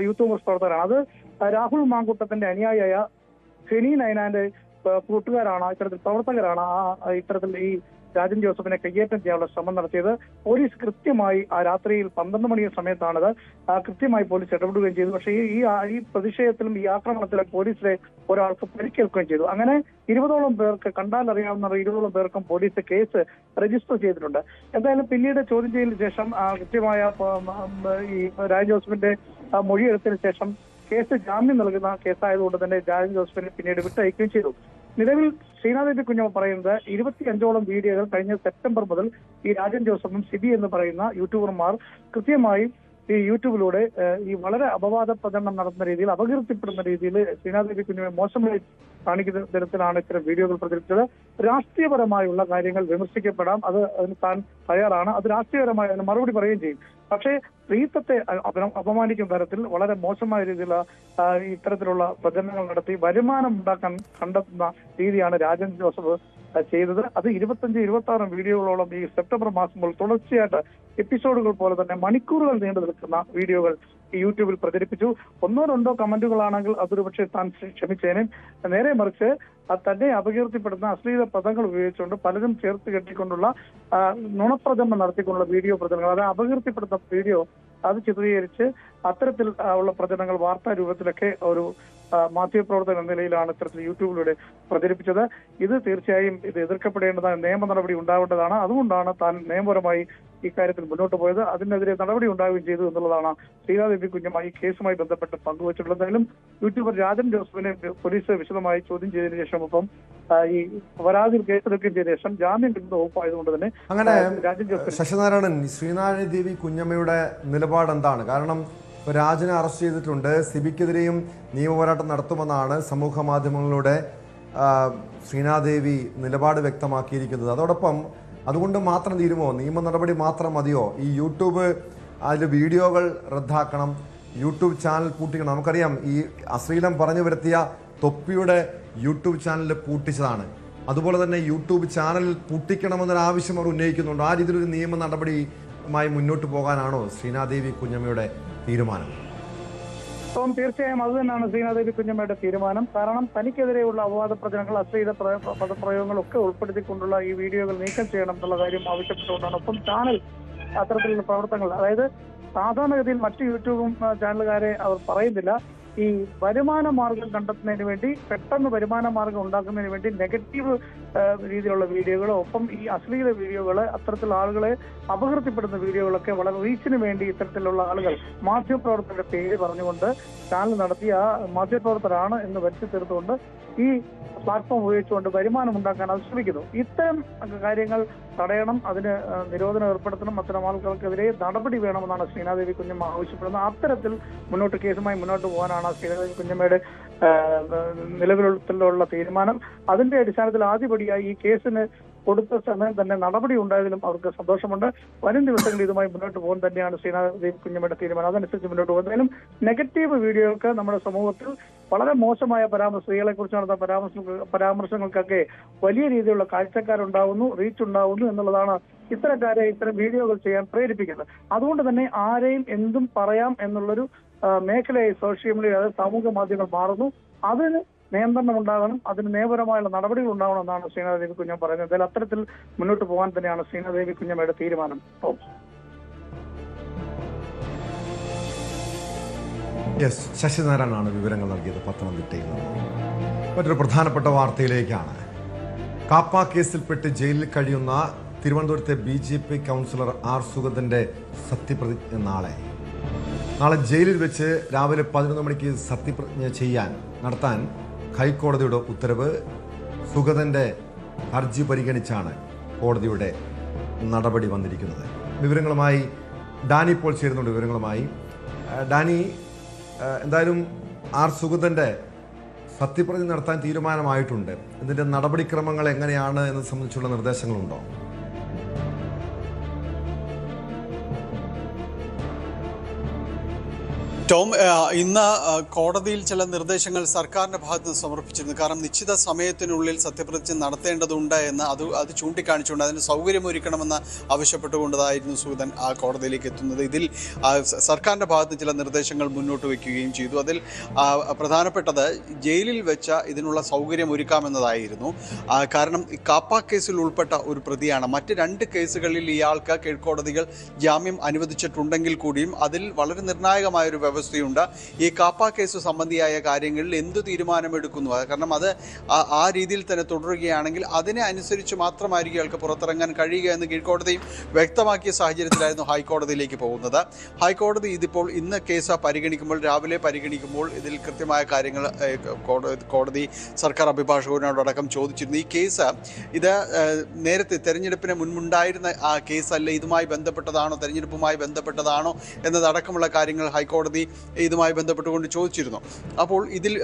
യൂത്ത് കോൺഗ്രസ് പ്രവർത്തകരാണ്. അത് രാഹുൽ മാങ്കൂട്ടത്തിന്റെ അനുയായിയായ ഫെനി നൈനാന്റെ കൂട്ടുകാരാണ്, ഇത്തരത്തിൽ പ്രവർത്തകരാണ് ഇത്തരത്തിൽ ഈ രാജൻ ജോസഫിനെ കയ്യേറ്റം ചെയ്യാനുള്ള ശ്രമം നടത്തിയത്. പോലീസ് കൃത്യമായി ആ രാത്രിയിൽ 12 മണി സമയത്താണത് കൃത്യമായി പോലീസ് ഇടപെടുകയും ചെയ്തു. പക്ഷേ ഈ പ്രതിഷേധത്തിലും ഈ ആക്രമണത്തിലും പോലീസിലെ ഒരാൾക്ക് പരിക്കേൽക്കുകയും ചെയ്തു. അങ്ങനെ 20ഓളം പേർക്ക്, കണ്ടാൽ അറിയാവുന്ന 20ഓളം പേർക്കും പോലീസ് കേസ് രജിസ്റ്റർ ചെയ്തിട്ടുണ്ട്. എന്തായാലും പിന്നീട് ചോദ്യം ചെയ്യലിന് ശേഷം കൃത്യമായ ഈ രാജൻ ജോസഫിന്റെ മൊഴിയെടുത്തതിന് ശേഷം കേസ് ജാമ്യം നൽകുന്ന കേസായതുകൊണ്ട് തന്നെ രാജൻ ജോസഫിനെ പിന്നീട് വിട്ടയക്കുകയും ചെയ്തു. നിലവിൽ ശ്രീനാദേവി കുഞ്ഞമ്മ പറയുന്നത് 25ഓളം വീഡിയോകൾ കഴിഞ്ഞ സെപ്റ്റംബർ മുതൽ ഈ രാജൻ ജോസഫും സിബി എന്ന് പറയുന്ന യൂട്യൂബർമാർ കൃത്യമായി ഈ യൂട്യൂബിലൂടെ ഈ വളരെ അപവാദ പ്രചരണം നടത്തുന്ന രീതിയിൽ, അപകീർത്തിപ്പെടുന്ന രീതിയിൽ ശ്രീനാദേവി കുഞ്ഞമ്മയെ മോശമായി കാണിക്കുന്ന തരത്തിലാണ് ഇത്തരം വീഡിയോകൾ പ്രചരിച്ചത്. രാഷ്ട്രീയപരമായുള്ള കാര്യങ്ങൾ വിമർശിക്കപ്പെടാം, അതിന് താൻ തയ്യാറാണ്. അത് രാഷ്ട്രീയപരമായി അതിന് മറുപടി പറയുകയും ചെയ്യും. പക്ഷേ സ്ത്രീത്വത്തെ അപമാനിക്കുന്ന തരത്തിൽ വളരെ മോശമായ രീതിയിലുള്ള ഇത്തരത്തിലുള്ള പ്രചരണങ്ങൾ നടത്തി വരുമാനം ഉണ്ടാക്കാൻ കണ്ടെത്തുന്ന രീതിയാണ് രാജൻ ജോസഫ് ചെയ്തത്. അത് 25-26 വീഡിയോകളോളം ഈ സെപ്റ്റംബർ മാസം മുതൽ തുടർച്ചയായിട്ട് എപ്പിസോഡുകൾ പോലെ തന്നെ മണിക്കൂറുകൾ നീണ്ടു നിൽക്കുന്ന വീഡിയോകൾ ഈ യൂട്യൂബിൽ പ്രചരിപ്പിച്ചു. 1-2 കമന്റുകളാണെങ്കിൽ അതൊരു പക്ഷേ താൻ ക്ഷമിച്ചേനെ. നേരെ മറിച്ച് തന്നെ അപകീർത്തിപ്പെടുന്ന അശ്ലീല പദങ്ങൾ ഉപയോഗിച്ചുകൊണ്ട് പലരും ചേർത്ത് കെട്ടിക്കൊണ്ടുള്ള നുണപ്രചരണം നടത്തിക്കൊണ്ടുള്ള വീഡിയോ പ്രചരണങ്ങൾ, അത് അപകീർത്തിപ്പെടുന്ന വീഡിയോ അത് ചിത്രീകരിച്ച് അത്തരത്തിൽ ഉള്ള പ്രചരണങ്ങൾ വാർത്താ രൂപത്തിലൊക്കെ ഒരു മാധ്യമപ്രവർത്തകൻ എന്ന നിലയിലാണ് ഇത്തരത്തിൽ യൂട്യൂബിലൂടെ പ്രചരിപ്പിച്ചത്. ഇത് തീർച്ചയായും ഇത് എതിർക്കപ്പെടേണ്ടതാണ്, നിയമ നടപടി ഉണ്ടാവേണ്ടതാണ്. അതുകൊണ്ടാണ് താൻ നിയമപരമായി ഇക്കാര്യത്തിൽ മുന്നോട്ട് പോയത്. അതിനെതിരെ നടപടി ഉണ്ടാവുകയും ചെയ്തു എന്നുള്ളതാണ് ശ്രീനാദേവി കുഞ്ഞമ്മ ഈ കേസുമായി ബന്ധപ്പെട്ട് പങ്കുവച്ചിട്ടുള്ളത്. എന്തായാലും യൂട്യൂബർ രാജൻ ജോസഫിനെ പോലീസ് വിശദമായി ചോദ്യം ചെയ്തതിനു ശേഷം ഒപ്പം ഈ പരാതിയിൽ കേസെടുക്കുകയും ചെയ്ത ശേഷം ജാമ്യം കിട്ടുന്ന വകുപ്പായതുകൊണ്ട് തന്നെ അങ്ങനെ രാജൻ ജോസഫ് ശശിനാരായണൻ, ശ്രീനാദേവി കുഞ്ഞമ്മയുടെ നിലപാട് എന്താണ്? കാരണം രാജനെ അറസ്റ്റ് ചെയ്തിട്ടുണ്ട്, സിബിക്കെതിരെയും നിയമപോരാട്ടം നടത്തുമെന്നാണ് സമൂഹ മാധ്യമങ്ങളിലൂടെ ശ്രീനാദേവി നിലപാട് വ്യക്തമാക്കിയിരിക്കുന്നത്. അതോടൊപ്പം അതുകൊണ്ട് മാത്രം തീരുമോ? നിയമ നടപടി മാത്രം മതിയോ? ഈ യൂട്യൂബ് അതിൽ വീഡിയോകൾ റദ്ദാക്കണം, യൂട്യൂബ് ചാനൽ പൂട്ടിക്കണം. നമുക്കറിയാം ഈ അശ്ലീലം പറഞ്ഞു വരുത്തിയ തൊപ്പിയുടെ യൂട്യൂബ് ചാനൽ പൂട്ടിച്ചതാണ്. അതുപോലെ തന്നെ യൂട്യൂബ് ചാനൽ പൂട്ടിക്കണമെന്നൊരു ആവശ്യം അവർ ഉന്നയിക്കുന്നുണ്ട്. ആ രീതിയിലൊരു നിയമ നടപടിയുമായി മുന്നോട്ട് പോകാനാണോ ശ്രീനാദേവി കുഞ്ഞമ്മയുടെ തീരുമാനം? തീർച്ചയായും അത് തന്നെയാണ് ശ്രീനാദേവി കുഞ്ഞമ്മയുടെ തീരുമാനം. കാരണം തനിക്കെതിരെയുള്ള അപവാദ പ്രചരണങ്ങൾ, അശ്ലീല പദപ്രയോഗങ്ങളൊക്കെ ഉൾപ്പെടുത്തിക്കൊണ്ടുള്ള ഈ വീഡിയോകൾ നീക്കം ചെയ്യണം എന്നുള്ള കാര്യം ആവശ്യപ്പെട്ടുകൊണ്ടാണ്. ഒപ്പം ചാനൽ അത്തരത്തിലുള്ള പ്രവർത്തനങ്ങൾ, അതായത് സാധാരണഗതിയിൽ മറ്റു യൂട്യൂബ് ചാനലുകാരെ അവർ പറയുന്നില്ല, ഈ വരുമാന മാർഗം കണ്ടെത്തുന്നതിന് വേണ്ടി, പെട്ടെന്ന് വരുമാന മാർഗം ഉണ്ടാക്കുന്നതിന് വേണ്ടി നെഗറ്റീവ് രീതിയിലുള്ള വീഡിയോകൾ, ഒപ്പം ഈ അശ്ലീല വീഡിയോകൾ, അത്തരത്തിലുള്ള ആളുകളെ അപകീർത്തിപ്പെടുന്ന വീഡിയോകളൊക്കെ വളരെ റീച്ചിന് വേണ്ടി ഇത്തരത്തിലുള്ള ആളുകൾ മാധ്യമപ്രവർത്തകരുടെ പേര് പറഞ്ഞുകൊണ്ട് ചാനൽ നടത്തിയ മാധ്യമപ്രവർത്തകരാണ് എന്ന് വരുത്തി തീർത്തുകൊണ്ട് ഈ പ്ലാറ്റ്ഫോം ഉപയോഗിച്ചുകൊണ്ട് വരുമാനം ഉണ്ടാക്കാൻ അത് ശ്രമിക്കുന്നു. ഇത്തരം കാര്യങ്ങൾ തടയണം, അതിന് നിരോധനം ഏർപ്പെടുത്തണം, അത്തരം ആളുകൾക്കെതിരെ നടപടി വേണമെന്നാണ് ശ്രീനാദേവി കുഞ്ഞമ്മ ആവശ്യപ്പെടുന്നത്. അത്തരത്തിൽ കേസുമായി മുന്നോട്ട് പോകാനാണ് ശ്രീനാദേവി കുഞ്ഞമ്മയുടെ നിലവിലുള്ള തീരുമാനം. അതിന്റെ അടിസ്ഥാനത്തിൽ ആദ്യപടിയായി ഈ കേസിന് കൊടുത്ത സമയം തന്നെ നടപടി ഉണ്ടായതിലും അവർക്ക് സന്തോഷമുണ്ട്. വരും ദിവസങ്ങളിൽ ഇതുമായി മുന്നോട്ട് പോകാൻ തന്നെയാണ് ശ്രീനാദേവി കുഞ്ഞമ്മയുടെ തീരുമാനം. അതനുസരിച്ച് മുന്നോട്ട് പോകും. എന്തായാലും നെഗറ്റീവ് വീഡിയോകൾക്ക് നമ്മുടെ സമൂഹത്തിൽ വളരെ മോശമായ സ്ത്രീകളെ കുറിച്ച് നടന്ന പരാമർശങ്ങൾക്കൊക്കെ വലിയ രീതിയിലുള്ള കാഴ്ചക്കാരുണ്ടാവുന്നു, റീച്ച് ഉണ്ടാവുന്നു എന്നുള്ളതാണ് ഇത്തരക്കാരെ ഇത്തരം വീഡിയോകൾ ചെയ്യാൻ പ്രേരിപ്പിക്കുന്നത്. അതുകൊണ്ട് തന്നെ ആരെയും എന്തും പറയാം എന്നുള്ളൊരു മേഖലയായി സോഷ്യൽ മീഡിയ, അതായത് സാമൂഹ്യ മാധ്യമങ്ങൾ മാറുന്നു. അതിന് നിയന്ത്രണം ഉണ്ടാകണം, അതിന് നിയമപരമായുള്ള നടപടികൾ ഉണ്ടാവണം എന്നാണ് ശ്രീനാദേവി കുഞ്ഞമ്മ പറയുന്നത്. എന്തായാലും അത്തരത്തിൽ മുന്നോട്ട് പോകാൻ തന്നെയാണ് ശ്രീനാദേവി കുഞ്ഞമ്മയുടെ തീരുമാനം. ശശിനാരായണനാണ് വിവരങ്ങൾ നൽകിയത് പത്തനംതിട്ടയിൽ നിന്ന്. മറ്റൊരു പ്രധാനപ്പെട്ട വാർത്തയിലേക്കാണ്. കാപ്പ കേസിൽപ്പെട്ട് ജയിലിൽ കഴിയുന്ന തിരുവനന്തപുരത്തെ BJP കൗൺസിലർ ആർ സുഗതന്റെ സത്യപ്രതിജ്ഞ നാളെ ജയിലിൽ വെച്ച് രാവിലെ 11 മണിക്ക് സത്യപ്രതിജ്ഞ നടത്താൻ ഹൈക്കോടതിയുടെ ഉത്തരവ്. സുഗതന്റെ ഹർജി പരിഗണിച്ചാണ് കോടതിയുടെ നടപടി വന്നിരിക്കുന്നത്. വിവരങ്ങളുമായി ഡാനി ഇപ്പോൾ ചേരുന്നുണ്ട്. വിവരങ്ങളുമായി ഡാനി, എന്തായാലും ആർ സുഗതന്റെ സത്യപ്രതിജ്ഞ നടത്താൻ തീരുമാനമായിട്ടുണ്ട്. ഇതിന്റെ നടപടിക്രമങ്ങൾ എങ്ങനെയാണ് എന്നത് സംബന്ധിച്ചുള്ള നിർദ്ദേശങ്ങളുണ്ടോ? ടോം, ഇന്ന് കോടതിയിൽ ചില നിർദ്ദേശങ്ങൾ സർക്കാരിന്റെ ഭാഗത്ത് നിന്ന് സമർപ്പിച്ചിരുന്നു. കാരണം നിശ്ചിത സമയത്തിനുള്ളിൽ സത്യപ്രതിജ്ഞ നടത്തേണ്ടതുണ്ട് എന്ന് അത് ചൂണ്ടിക്കാണിച്ചുകൊണ്ട് അതിന് സൗകര്യമൊരുക്കണമെന്ന് ആവശ്യപ്പെട്ടുകൊണ്ടതായിരുന്നു സുഗതൻ ആ കോടതിയിലേക്ക് എത്തുന്നത്. ഇതിൽ സർക്കാരിന്റെ ഭാഗത്ത് ചില നിർദ്ദേശങ്ങൾ മുന്നോട്ട് വയ്ക്കുകയും ചെയ്തു. അതിൽ പ്രധാനപ്പെട്ടത് ജയിലിൽ വെച്ച ഇതിനുള്ള സൗകര്യം ഒരുക്കാമെന്നതായിരുന്നു. കാരണം കാപ്പ കേസിൽ ഉൾപ്പെട്ട ഒരു പ്രതിയാണ്. മറ്റ് 2 കേസുകളിൽ ഇയാൾക്ക് കീഴ്ക്കോടതികൾ ജാമ്യം അനുവദിച്ചിട്ടുണ്ടെങ്കിൽ കൂടിയും അതിൽ വളരെ നിർണായകമായൊരു വ്യവസ്ഥ വ്യവസ്ഥയുണ്ട്. ഈ കാപ്പ കേസ് സംബന്ധിയായ കാര്യങ്ങളിൽ എന്തു തീരുമാനമെടുക്കുന്നു, കാരണം അത് ആ രീതിയിൽ തന്നെ തുടരുകയാണെങ്കിൽ അതിനെ അനുസരിച്ച് മാത്രമായിരിക്കും അയാൾക്ക് പുറത്തിറങ്ങാൻ കഴിയുക എന്ന് കീഴ്ക്കോടതിയും വ്യക്തമാക്കിയ സാഹചര്യത്തിലായിരുന്നു ഹൈക്കോടതിയിലേക്ക് പോകുന്നത്. ഹൈക്കോടതി ഇതിപ്പോൾ ഇന്ന് കേസ് പരിഗണിക്കുമ്പോൾ, രാവിലെ പരിഗണിക്കുമ്പോൾ ഇതിൽ കൃത്യമായ കാര്യങ്ങൾ കോടതി സർക്കാർ അഭിഭാഷകനോടടക്കം ചോദിച്ചിരുന്നു. ഈ കേസ് ഇത് നേരത്തെ തെരഞ്ഞെടുപ്പിന് മുൻപുണ്ടായിരുന്ന ആ കേസല്ല, ഇതുമായി ബന്ധപ്പെട്ടതാണോ, തെരഞ്ഞെടുപ്പുമായി ബന്ധപ്പെട്ടതാണോ എന്നതടക്കമുള്ള കാര്യങ്ങൾ ഹൈക്കോടതി ഇതുമായി ബന്ധപ്പെട്ടുകൊണ്ട് ചോദിച്ചിരുന്നു. അപ്പോൾ ഇതിൽ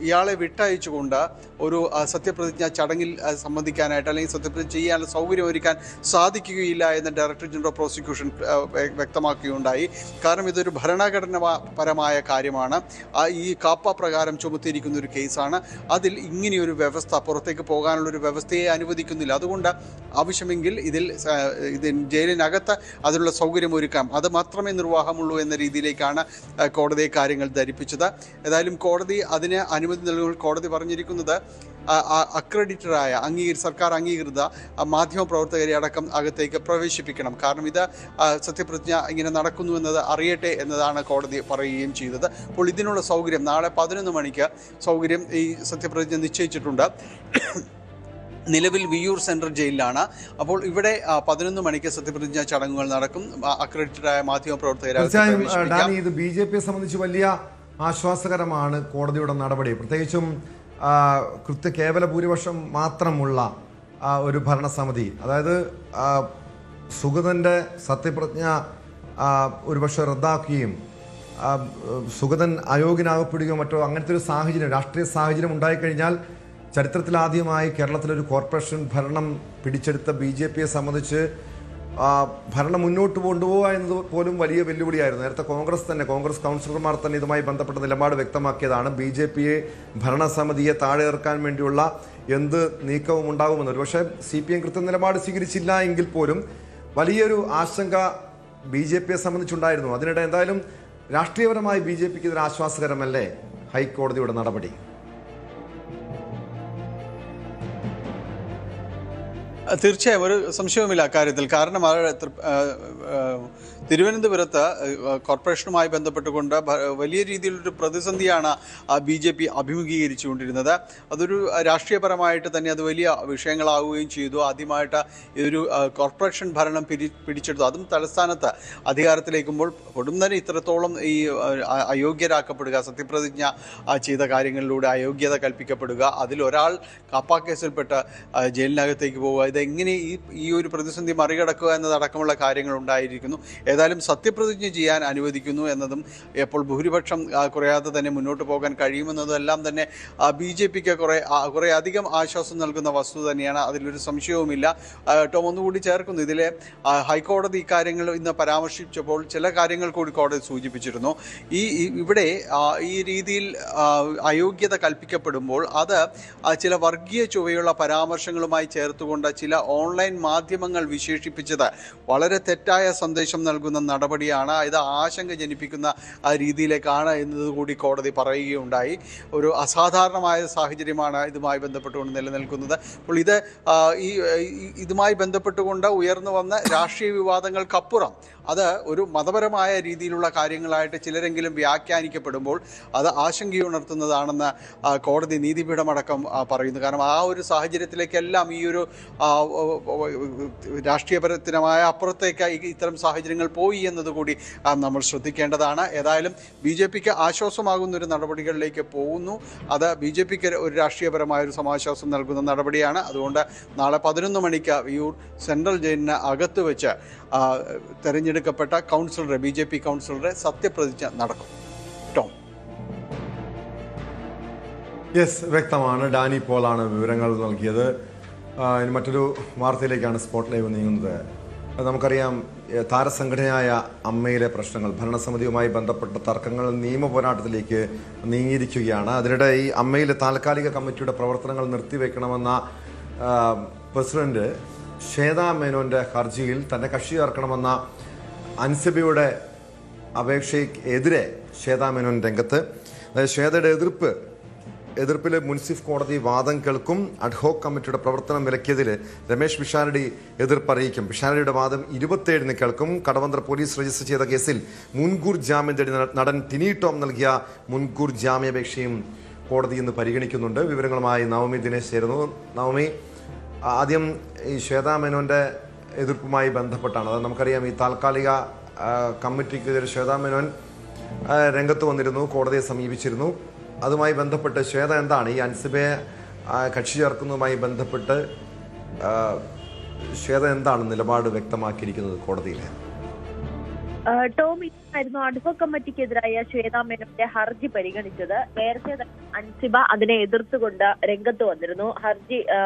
ഇയാളെ വിട്ടയച്ചുകൊണ്ട് ഒരു സത്യപ്രതിജ്ഞ ചടങ്ങിൽ സംബന്ധിക്കാനായിട്ട് അല്ലെങ്കിൽ സത്യപ്രതിജ്ഞ ചെയ്യാനുള്ള സൗകര്യം ഒരുക്കാൻ സാധിക്കുകയില്ല എന്ന് ഡയറക്ടർ ജനറൽ ഓഫ് പ്രോസിക്യൂഷൻ വ്യക്തമാക്കുകയുണ്ടായി. കാരണം ഇതൊരു ഭരണഘടനാപരമായ കാര്യമാണ്. ഈ കാപ്പ പ്രകാരം ചുമത്തിയിരിക്കുന്ന ഒരു കേസാണ്. അതിൽ ഇങ്ങനെയൊരു വ്യവസ്ഥ, പുറത്തേക്ക് പോകാനുള്ളൊരു വ്യവസ്ഥയെ അനുവദിക്കുന്നില്ല. അതുകൊണ്ട് ആവശ്യമെങ്കിൽ ഇതിൽ ജയിലിനകത്ത് അതിനുള്ള സൗകര്യം ഒരുക്കാം, അത് മാത്രമേ നിർവാഹമുള്ളൂ എന്ന രീതിയിലേക്കാണ് കോടതി കാര്യങ്ങൾ ധരിപ്പിച്ചത്. ഏതായാലും കോടതി അതിന് അനുമതി നൽകുമ്പോൾ കോടതി പറഞ്ഞിരിക്കുന്നത് അക്രഡിറ്റഡായ സർക്കാർ അംഗീകൃത മാധ്യമപ്രവർത്തകരെ അടക്കം അകത്തേക്ക് പ്രവേശിപ്പിക്കണം. കാരണം ഇത് സത്യപ്രതിജ്ഞ ഇങ്ങനെ നടക്കുന്നു എന്നത് അറിയട്ടെ എന്നതാണ് കോടതി പറയുകയും ചെയ്തത്. അപ്പോൾ ഇതിനുള്ള സൗകര്യം നാളെ 11 മണിക്ക് സൗകര്യം ഈ സത്യപ്രതിജ്ഞ നിശ്ചയിച്ചിട്ടുണ്ട്. നിലവിൽ വിയ്യൂർ സെൻട്രൽ ജയിലിലാണ്. അപ്പോൾ ഇവിടെ 11 മണിക്ക് സത്യപ്രതിജ്ഞാ ചടങ്ങുകൾ നടക്കും. അക്രഡിറ്റഡായ മാധ്യമപ്രവർത്തകരെ ഇത് BJPയെ സംബന്ധിച്ച് വലിയ ആശ്വാസകരമാണ് കോടതിയുടെ നടപടി. പ്രത്യേകിച്ചും കേവല ഭൂരിപക്ഷം മാത്രമുള്ള ഒരു ഭരണസമിതി, അതായത് സുഗതൻ്റെ സത്യപ്രതിജ്ഞ ഒരുപക്ഷെ റദ്ദാക്കുകയും സുഗതൻ അയോഗ്യനാകപ്പെടുകയോ മറ്റോ അങ്ങനത്തെ ഒരു സാഹചര്യം, രാഷ്ട്രീയ സാഹചര്യം ഉണ്ടായിക്കഴിഞ്ഞാൽ ചരിത്രത്തിലാദ്യമായി കേരളത്തിലൊരു കോർപ്പറേഷൻ ഭരണം പിടിച്ചെടുത്ത BJPയെ സംബന്ധിച്ച് ഭരണം മുന്നോട്ട് കൊണ്ടുപോകുക എന്നത് പോലും വലിയ വെല്ലുവിളിയായിരുന്നു. നേരത്തെ കോൺഗ്രസ് കൗൺസിലർമാർ തന്നെ ഇതുമായി ബന്ധപ്പെട്ട നിലപാട് വ്യക്തമാക്കിയതാണ്. BJPയെ ഭരണസമിതിയെ താഴെ ഇറക്കാൻ വേണ്ടിയുള്ള എന്ത് നീക്കവും ഉണ്ടാകുമെന്ന്. ഒരുപക്ഷെ CPM കൃത്യ നിലപാട് സ്വീകരിച്ചില്ല എങ്കിൽ പോലും വലിയൊരു ആശങ്ക BJPയെ സംബന്ധിച്ചുണ്ടായിരുന്നു. അതിനിടെ എന്തായാലും രാഷ്ട്രീയപരമായി BJPക്ക് ഇതിന് ആശ്വാസകരമല്ലേ ഹൈക്കോടതിയുടെ നടപടി? തീർച്ചയായും ഒരു സംശയവുമില്ല അക്കാര്യത്തിൽ. കാരണം തിരുവനന്തപുരത്ത് കോർപ്പറേഷനുമായി ബന്ധപ്പെട്ടുകൊണ്ട് വലിയ രീതിയിലൊരു പ്രതിസന്ധിയാണ് BJP അഭിമുഖീകരിച്ചുകൊണ്ടിരുന്നത്. അതൊരു രാഷ്ട്രീയപരമായിട്ട് തന്നെ അത് വലിയ വിഷയങ്ങളാവുകയും ചെയ്തു. ആദ്യമായിട്ട് ഇതൊരു കോർപ്പറേഷൻ ഭരണം പിടിച്ചെടുത്തു, അതും തലസ്ഥാനത്ത് അധികാരത്തിലേക്കുമ്പോൾ പൊടുന്നനെ ഇത്രത്തോളം ഈ അയോഗ്യരാക്കപ്പെടുക, സത്യപ്രതിജ്ഞ ചെയ്ത കാര്യങ്ങളിലൂടെ അയോഗ്യത കൽപ്പിക്കപ്പെടുക, അതിലൊരാൾ കാപ്പ കേസിൽപ്പെട്ട് ജയിലിനകത്തേക്ക് പോവുക, ഇതെങ്ങനെ ഈ ഒരു പ്രതിസന്ധി മറികടക്കുക എന്നതടക്കമുള്ള കാര്യങ്ങൾ ഉണ്ടായിരിക്കുന്നു. ഏതായാലും സത്യപ്രതിജ്ഞ ചെയ്യാൻ അനുവദിക്കുന്നു എന്നതും ഇപ്പോൾ ഭൂരിപക്ഷം കുറയാതെ തന്നെ മുന്നോട്ട് പോകാൻ കഴിയുമെന്നതെല്ലാം തന്നെ BJPക്ക് കുറേ അധികം ആശ്വാസം നൽകുന്ന വസ്തുത തന്നെയാണ്. അതിലൊരു സംശയവുമില്ല. ടോം ഒന്നുകൂടി ചേർക്കുന്നു, ഇതിലെ ഹൈക്കോടതി ഇക്കാര്യങ്ങൾ ഇന്ന് പരാമർശിച്ചപ്പോൾ ചില കാര്യങ്ങൾ കൂടി കോടതി സൂചിപ്പിച്ചിരുന്നു. ഇവിടെ ഈ രീതിയിൽ അയോഗ്യത കൽപ്പിക്കപ്പെടുമ്പോൾ അത് ചില വർഗീയ ചുവയുള്ള പരാമർശങ്ങളുമായി ചേർത്തുകൊണ്ട് ചില ഓൺലൈൻ മാധ്യമങ്ങൾ വിശേഷിപ്പിച്ചത് വളരെ തെറ്റായ സന്ദേശം നൽകുന്ന നടപടിയാണ്. ഇത് ആശങ്ക ജനിപ്പിക്കുന്ന രീതിയിലേക്കാണ് എന്നതുകൂടി കോടതി പറയുകയുണ്ടായി. ഒരു അസാധാരണമായ സാഹചര്യമാണ് ഇതുമായി ബന്ധപ്പെട്ടുകൊണ്ട് നിലനിൽക്കുന്നത്. അപ്പോൾ ഇതുമായി ബന്ധപ്പെട്ടുകൊണ്ട് ഉയർന്നു വന്ന രാഷ്ട്രീയ വിവാദങ്ങൾക്കപ്പുറം അത് ഒരു മതപരമായ രീതിയിലുള്ള കാര്യങ്ങളായിട്ട് ചിലരെങ്കിലും വ്യാഖ്യാനിക്കപ്പെടുമ്പോൾ അത് ആശങ്കയുണർത്തുന്നതാണെന്ന് കോടതി നീതിപീഠമടക്കം പറയുന്നു. കാരണം ആ ഒരു സാഹചര്യത്തിലേക്കെല്ലാം ഈ ഒരു രാഷ്ട്രീയപരമായ അപ്പുറത്തേക്ക് ഇത്തരം സാഹചര്യങ്ങൾ പോയി എന്നതുകൂടി നമ്മൾ ശ്രദ്ധിക്കേണ്ടതാണ്. ഏതായാലും BJPക്ക് ആശ്വാസമാകുന്ന ഒരു നടപടികളിലേക്ക് പോകുന്നു. അത് BJPക്ക് ഒരു രാഷ്ട്രീയപരമായ ഒരു സമാശ്വാസം നൽകുന്ന നടപടിയാണ്. അതുകൊണ്ട് നാളെ 11 മണിക്ക് വിയ്യൂർ സെൻട്രൽ ജയിലിന് അകത്ത് വെച്ച് തെരഞ്ഞെടുക്കപ്പെട്ട BJP കൗൺസിലറുടെ സത്യപ്രതിജ്ഞ നടക്കും. ടോം. വ്യക്തമാണ്. ഡാനി പോളാണ് വിവരങ്ങൾ നൽകിയത്. ഇനി മറ്റൊരു വാർത്തയിലേക്കാണ് സ്പോട്ട് ലൈവ് നീങ്ങുന്നത്. നമുക്കറിയാം, താരസംഘടനയായ അമ്മയിലെ പ്രശ്നങ്ങൾ, ഭരണസമിതിയുമായി ബന്ധപ്പെട്ട തർക്കങ്ങൾ നിയമ പോരാട്ടത്തിലേക്ക് നീങ്ങിയിരിക്കുകയാണ്. അതിനിടെ ഈ അമ്മയിലെ താൽക്കാലിക കമ്മിറ്റിയുടെ പ്രവർത്തനങ്ങൾ നിർത്തിവെക്കണമെന്ന പ്രസിഡന്റ് ശ്വേതാ മേനോന്റെ ഹർജിയിൽ തന്നെ കക്ഷി ചേർക്കണമെന്ന അൻസിബയുടെ അപേക്ഷയ്ക്കെതിരെ ശ്വേതാ മേനോൻ രംഗത്ത്. അതായത് ശ്വേതയുടെ എതിർപ്പ് എതിർപ്പിൽ മുൻസിഫ് കോടതി വാദം കേൾക്കും. അഡ്ഹോക് കമ്മിറ്റിയുടെ പ്രവർത്തനം വിലക്കിയതിൽ രമേശ് പിഷാരടി എതിർപ്പറിയിക്കും. പിഷാരടിയുടെ വാദം 27-ന് കേൾക്കും. കടവന്ത്ര പോലീസ് രജിസ്റ്റർ ചെയ്ത കേസിൽ മുൻകൂർ ജാമ്യം തേടി നടൻ ടിനി ടോം നൽകിയ മുൻകൂർ ജാമ്യാപേക്ഷയും കോടതി ഇന്ന് പരിഗണിക്കുന്നുണ്ട്. വിവരങ്ങളുമായി നവമി ദിനേശ് ചേരുന്നു. നവമി, ആദ്യം ഈ ശ്വേതാ മേനോന്റെ എതിർപ്പുമായി ബന്ധപ്പെട്ടാണ്. അത് നമുക്കറിയാം, ഈ താൽക്കാലിക കമ്മിറ്റിക്കെതിരെ ശ്വേതാ മേനോൻ രംഗത്ത് വന്നിരുന്നു, കോടതിയെ സമീപിച്ചിരുന്നു. അതുമായി ബന്ധപ്പെട്ട് ശ്വേത എന്താണ് ഈ അൻസിബയെ കക്ഷി ചേർക്കുന്നതുമായി ബന്ധപ്പെട്ട് ശ്വേത എന്താണ് നിലപാട് വ്യക്തമാക്കിയിരിക്കുന്നത് കോടതിയിൽ? ടോം, ഇന്നായിരുന്നു അഡ്ഹോക് കമ്മിറ്റിക്കെതിരായ ശ്വേതാ മേനോന്റെ ഹർജി പരിഗണിച്ചത്. നേരത്തെ തന്നെ അൻസിബ അതിനെ എതിർത്തുകൊണ്ട് രംഗത്ത് വന്നിരുന്നു, ഹർജി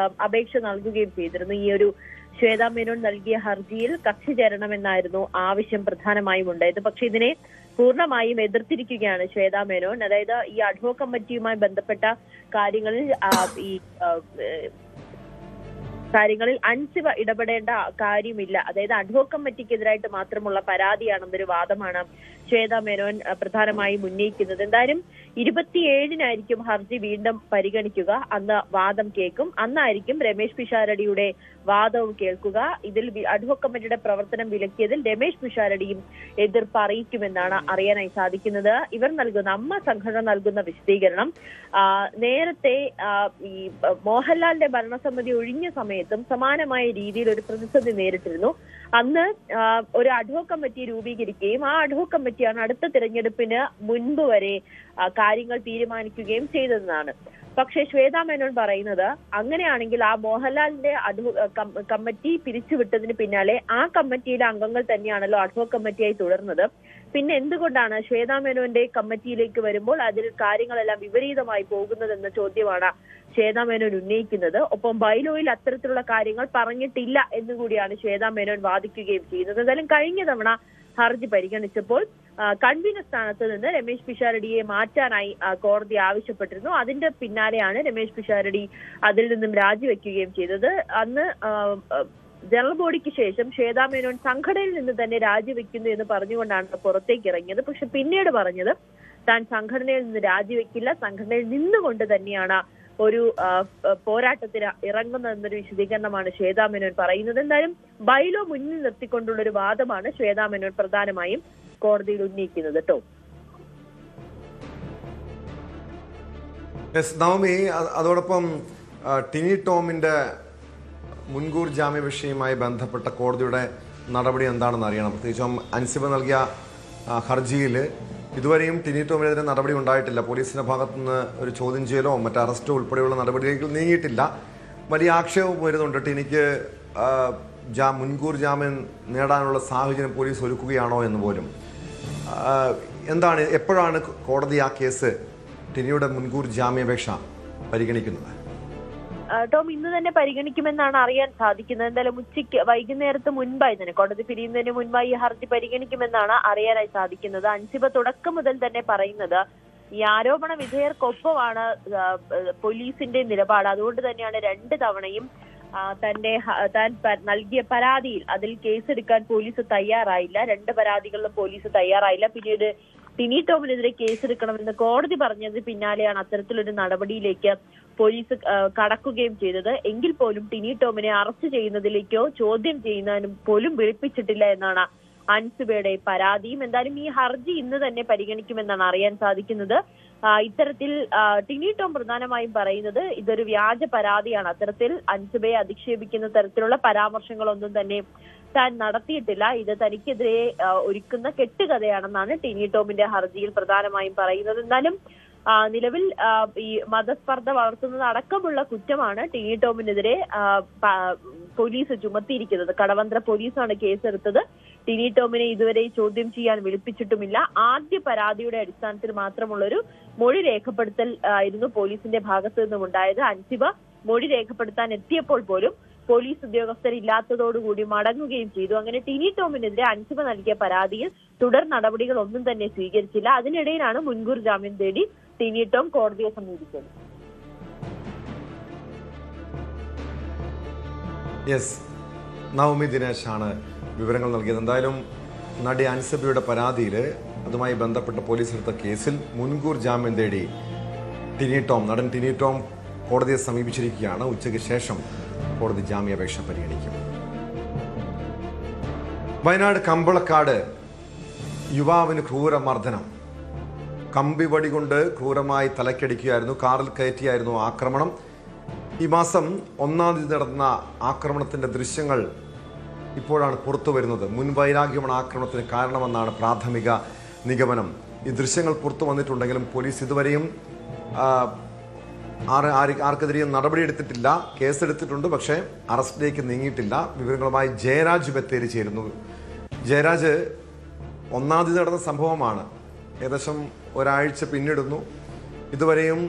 അപേക്ഷ നൽകുകയും ചെയ്തിരുന്നു. ഈ ഒരു ശ്വേതാ മേനോൻ നൽകിയ ഹർജിയിൽ കക്ഷി ചേരണമെന്നായിരുന്നു ആവശ്യം പ്രധാനമായും ഉണ്ടായത്. പക്ഷെ ഇതിനെ പൂർണ്ണമായും എതിർത്തിരിക്കുകയാണ് ശ്വേതാ മേനോൻ. അതായത് ഈ അഡ്ഹോക് കമ്മിറ്റിയുമായി ബന്ധപ്പെട്ട കാര്യങ്ങളിൽ അൻസിബ ഇടപെടേണ്ട കാര്യമില്ല. അതായത് അഡ്ഹോക് കമ്മിറ്റിക്കെതിരായിട്ട് മാത്രമുള്ള പരാതിയാണെന്നൊരു വാദമാണ് ശ്വേതാ മേനോൻ പ്രധാനമായും ഉന്നയിക്കുന്നത്. എന്തായാലും 27-നായിരിക്കും ഹർജി വീണ്ടും പരിഗണിക്കുക. അന്ന് വാദം കേൾക്കും. അന്നായിരിക്കും രമേശ് പിഷാരടിയുടെ വാദവും കേൾക്കുക. ഇതിൽ അഡ്ഹോക് കമ്മിറ്റിയുടെ പ്രവർത്തനം വിലക്കിയതിൽ രമേശ് പിഷാരടിയും എതിർപ്പ് അറിയിക്കുമെന്നാണ് അറിയാനായി സാധിക്കുന്നത്. ഇവർ നൽകുന്ന അമ്മ സംഘടന നൽകുന്ന വിശദീകരണം, നേരത്തെ ഈ മോഹൻലാലിന്റെ ഭരണസമിതി ഒഴിഞ്ഞ സമയത്തും സമാനമായ രീതിയിൽ ഒരു പ്രതിസന്ധി നേരിട്ടിരുന്നു. അന്ന് ഒരു അഡ്ഹോക് കമ്മിറ്റി രൂപീകരിക്കുകയും ആ അഡ്ഹോക് കമ്മിറ്റിയാണ് അടുത്ത തിരഞ്ഞെടുപ്പിന് മുൻപ് വരെ കാര്യങ്ങൾ തീരുമാനിക്കുകയും ചെയ്തതെന്നാണ്. പക്ഷേ ശ്വേതാ മേനോൻ പറയുന്നത്, അങ്ങനെയാണെങ്കിൽ ആ മോഹൻലാലിന്റെ കമ്മിറ്റി പിരിച്ചുവിട്ടതിന് പിന്നാലെ ആ കമ്മിറ്റിയിലെ അംഗങ്ങൾ തന്നെയാണല്ലോ അഡ്ഹോക് കമ്മിറ്റിയായി തുടർന്നത്. പിന്നെ എന്തുകൊണ്ടാണ് ശ്വേതാ മേനോന്റെ കമ്മിറ്റിയിലേക്ക് വരുമ്പോൾ അതിൽ കാര്യങ്ങളെല്ലാം വിപരീതമായി പോകുന്നതെന്ന ചോദ്യമാണ് ശ്വേതാ മേനോൻ ഉന്നയിക്കുന്നത്. ഒപ്പം ബൈലോയിൽ അത്തരത്തിലുള്ള കാര്യങ്ങൾ പറഞ്ഞിട്ടില്ല എന്നുകൂടിയാണ് ശ്വേതാ മേനോൻ വാദിക്കുകയും ചെയ്യുന്നത്. എന്തായാലും കഴിഞ്ഞ തവണ ഹർജി പരിഗണിച്ചപ്പോൾ കൺവീനർ സ്ഥാനത്ത് നിന്ന് രമേശ് പിഷാരടിയെ മാറ്റാനായി കോടതി ആവശ്യപ്പെട്ടിരുന്നു. അതിന്റെ പിന്നാലെയാണ് രമേശ് പിഷാരടി അതിൽ നിന്നും രാജിവെക്കുകയും ചെയ്തത്. അന്ന് ജനറൽ ബോഡിക്ക് ശേഷം ശ്വേതാ മേനോൻ സംഘടനയിൽ നിന്ന് തന്നെ രാജിവെക്കുന്നു എന്ന് പറഞ്ഞുകൊണ്ടാണ് പുറത്തേക്ക് ഇറങ്ങിയത്. പക്ഷെ പിന്നീട് പറഞ്ഞത് താൻ സംഘടനയിൽ നിന്ന് രാജിവെക്കില്ല, സംഘടനയിൽ നിന്നുകൊണ്ട് തന്നെയാണ് ഒരു പോരാട്ടത്തിന് ഇറങ്ങുന്നതെന്നൊരു വിശദീകരണമാണ് ശ്വേതാ മേനോൻ പറയുന്നത്. എന്തായാലും ബൈലോ മുന്നിൽ നിർത്തിക്കൊണ്ടുള്ള ഒരു വാദമാണ് ശ്വേതാ മേനോൻ പ്രധാനമായും കോടതിയിൽ ഉന്നയിക്കുന്നത്. കേട്ടോ നവമി, അതോടൊപ്പം ടിനി ടോമിന്റെ മുൻകൂർ ജാമ്യാപേക്ഷയുമായി ബന്ധപ്പെട്ട കോടതിയുടെ നടപടി എന്താണെന്ന് അറിയണം. പ്രത്യേകിച്ചും അൻസിബ നൽകിയ ഹർജിയിൽ ഇതുവരെയും ടിനി ടോമിനെതിരെ നടപടി ഉണ്ടായിട്ടില്ല. പോലീസിന്റെ ഭാഗത്തുനിന്ന് ഒരു ചോദ്യം ചെയ്യലോ മറ്റ് അറസ്റ്റോ ഉൾപ്പെടെയുള്ള നടപടികൾ നീങ്ങിയിട്ടില്ല. വലിയ ആക്ഷേപം വരുന്നുണ്ട്. ടിനിക്ക് മുൻകൂർ ജാമ്യം നേടാനുള്ള സാഹചര്യം പോലീസ് ഒരുക്കുകയാണോ എന്ന് പോലും. എന്താണ്, എപ്പോഴാണ് കോടതി ആ കേസ് ടിനിയുടെ മുൻകൂർ ജാമ്യാപേക്ഷ പരിഗണിക്കുന്നത്? ടോം, ഇന്ന് തന്നെ പരിഗണിക്കുമെന്നാണ് അറിയാൻ സാധിക്കുന്നത്. എന്തായാലും ഉച്ചയ്ക്ക് വൈകുന്നേരത്ത് മുൻപായി തന്നെ, കോടതി പിരിയുന്നതിന് മുൻപായി ഈ ഹർജി പരിഗണിക്കുമെന്നാണ് അറിയാനായി സാധിക്കുന്നത്. അൻസിബ തുടക്കം മുതൽ തന്നെ പറയുന്നത് ഈ ആരോപണ വിധേയർക്കൊപ്പമാണ് പോലീസിന്റെ നിലപാട്. അതുകൊണ്ട് തന്നെയാണ് 2 തവണയും താൻ നൽകിയ പരാതിയിൽ അതിൽ കേസെടുക്കാൻ പോലീസ് തയ്യാറായില്ല. 2 പരാതികളിലും പോലീസ് തയ്യാറായില്ല. പിന്നീട് ടിനി ടോമിനെതിരെ കേസെടുക്കണമെന്ന് കോടതി പറഞ്ഞത് പിന്നാലെയാണ് അത്തരത്തിലൊരു നടപടിയിലേക്ക് പോലീസ് കടക്കുകയും ചെയ്തത്. എങ്കിൽ പോലും ടിനി ടോമിനെ അറസ്റ്റ് ചെയ്യുന്നതിലേക്കോ ചോദ്യം ചെയ്യുന്നതിനും പോലും വിളിപ്പിച്ചിട്ടില്ല എന്നാണ് അൻസിബയുടെ പരാതിയും. എന്തായാലും ഈ ഹർജി ഇന്ന് തന്നെ പരിഗണിക്കുമെന്നാണ് അറിയാൻ സാധിക്കുന്നത്. ഇത്തരത്തിൽ ടിനി ടോം പ്രധാനമായും പറയുന്നത് ഇതൊരു വ്യാജ പരാതിയാണ്. അത്തരത്തിൽ അൻസിബയെ അധിക്ഷേപിക്കുന്ന തരത്തിലുള്ള പരാമർശങ്ങളൊന്നും തന്നെ താൻ നടത്തിയിട്ടില്ല. ഇത് തനിക്കെതിരെ ഒരുക്കുന്ന കെട്ടുകഥയാണെന്നാണ് ടിനി ടോമിന്റെ ഹർജിയിൽ പ്രധാനമായും പറയുന്നത്. എന്നാലും നിലവിൽ ഈ മതസ്പർദ്ധ വളർത്തുന്നത് അടക്കമുള്ള കുറ്റമാണ് ടിനി ടോമിനെതിരെ പോലീസ് ചുമത്തിയിരിക്കുന്നത്. കടവന്ത്ര പോലീസാണ് കേസെടുത്തത്. ടിനി ടോമിനെ ഇതുവരെ ചോദ്യം ചെയ്യാൻ വിളിപ്പിച്ചിട്ടുമില്ല. ആദ്യ പരാതിയുടെ അടിസ്ഥാനത്തിൽ മാത്രമുള്ളൊരു മൊഴി രേഖപ്പെടുത്തൽ ആയിരുന്നു പോലീസിന്റെ ഭാഗത്തു നിന്നും ഉണ്ടായത്. അൻസിബ മൊഴി രേഖപ്പെടുത്താൻ എത്തിയപ്പോൾ പോലും പോലീസ് ഉദ്യോഗസ്ഥരില്ലാത്തതോടുകൂടി മടങ്ങുകയും ചെയ്തു. അങ്ങനെ ടിനി ടോമിനെതിരെ അൻസിബ നൽകിയ പരാതിയിൽ തുടർ നടപടികൾ ഒന്നും തന്നെ സ്വീകരിച്ചില്ല. അതിനിടയിലാണ് മുൻകൂർ ജാമ്യം തേടി ടിനി ടോം കോടതിയെ സമീപിച്ചത്. നവമി ദിനേശാണ് വിവരങ്ങൾ നൽകിയത്. എന്തായാലും നടി അൻസിബയുടെ പരാതിയിൽ അതുമായി ബന്ധപ്പെട്ട പോലീസ് എടുത്ത കേസിൽ മുൻകൂർ ജാമ്യം തേടി നടൻ ടിനി ടോം കോടതിയെ സമീപിച്ചിരിക്കുകയാണ്. ഉച്ചയ്ക്ക് ശേഷം കോടതി ജാമ്യാപേക്ഷ പരിഗണിക്കും. വയനാട് കമ്പളക്കാട് യുവാവിന് ക്രൂരമർദ്ദനം. കമ്പിവടി കൊണ്ട് ക്രൂരമായി തലക്കടിക്കുകയായിരുന്നു. കാറിൽ കയറ്റിയായിരുന്നു ആക്രമണം. ഈ മാസം 1-ാം തീയതി നടന്ന ആക്രമണത്തിന്റെ ദൃശ്യങ്ങൾ ഇപ്പോഴാണ് പുറത്തു വരുന്നത്. മുൻവൈരാഗ്യമാണ് ആക്രമണത്തിന് കാരണമെന്നാണ് പ്രാഥമിക നിഗമനം. ഈ ദൃശ്യങ്ങൾ പുറത്തു വന്നിട്ടുണ്ടെങ്കിലും പോലീസ് ഇതുവരെയും ആർക്കെതിരെയും നടപടിയെടുത്തിട്ടില്ല. കേസെടുത്തിട്ടുണ്ട്, പക്ഷേ അറസ്റ്റിലേക്ക് നീങ്ങിയിട്ടില്ല. വിവരങ്ങളുമായി ജയരാജ് ബത്തേരി ചേരുന്നു. ജയരാജ്, 1-ാം തീയതി നടന്ന സംഭവമാണ്. ഏകദേശം ഒരാഴ്ച പിന്നിടുന്നു. ഇതുവരെയും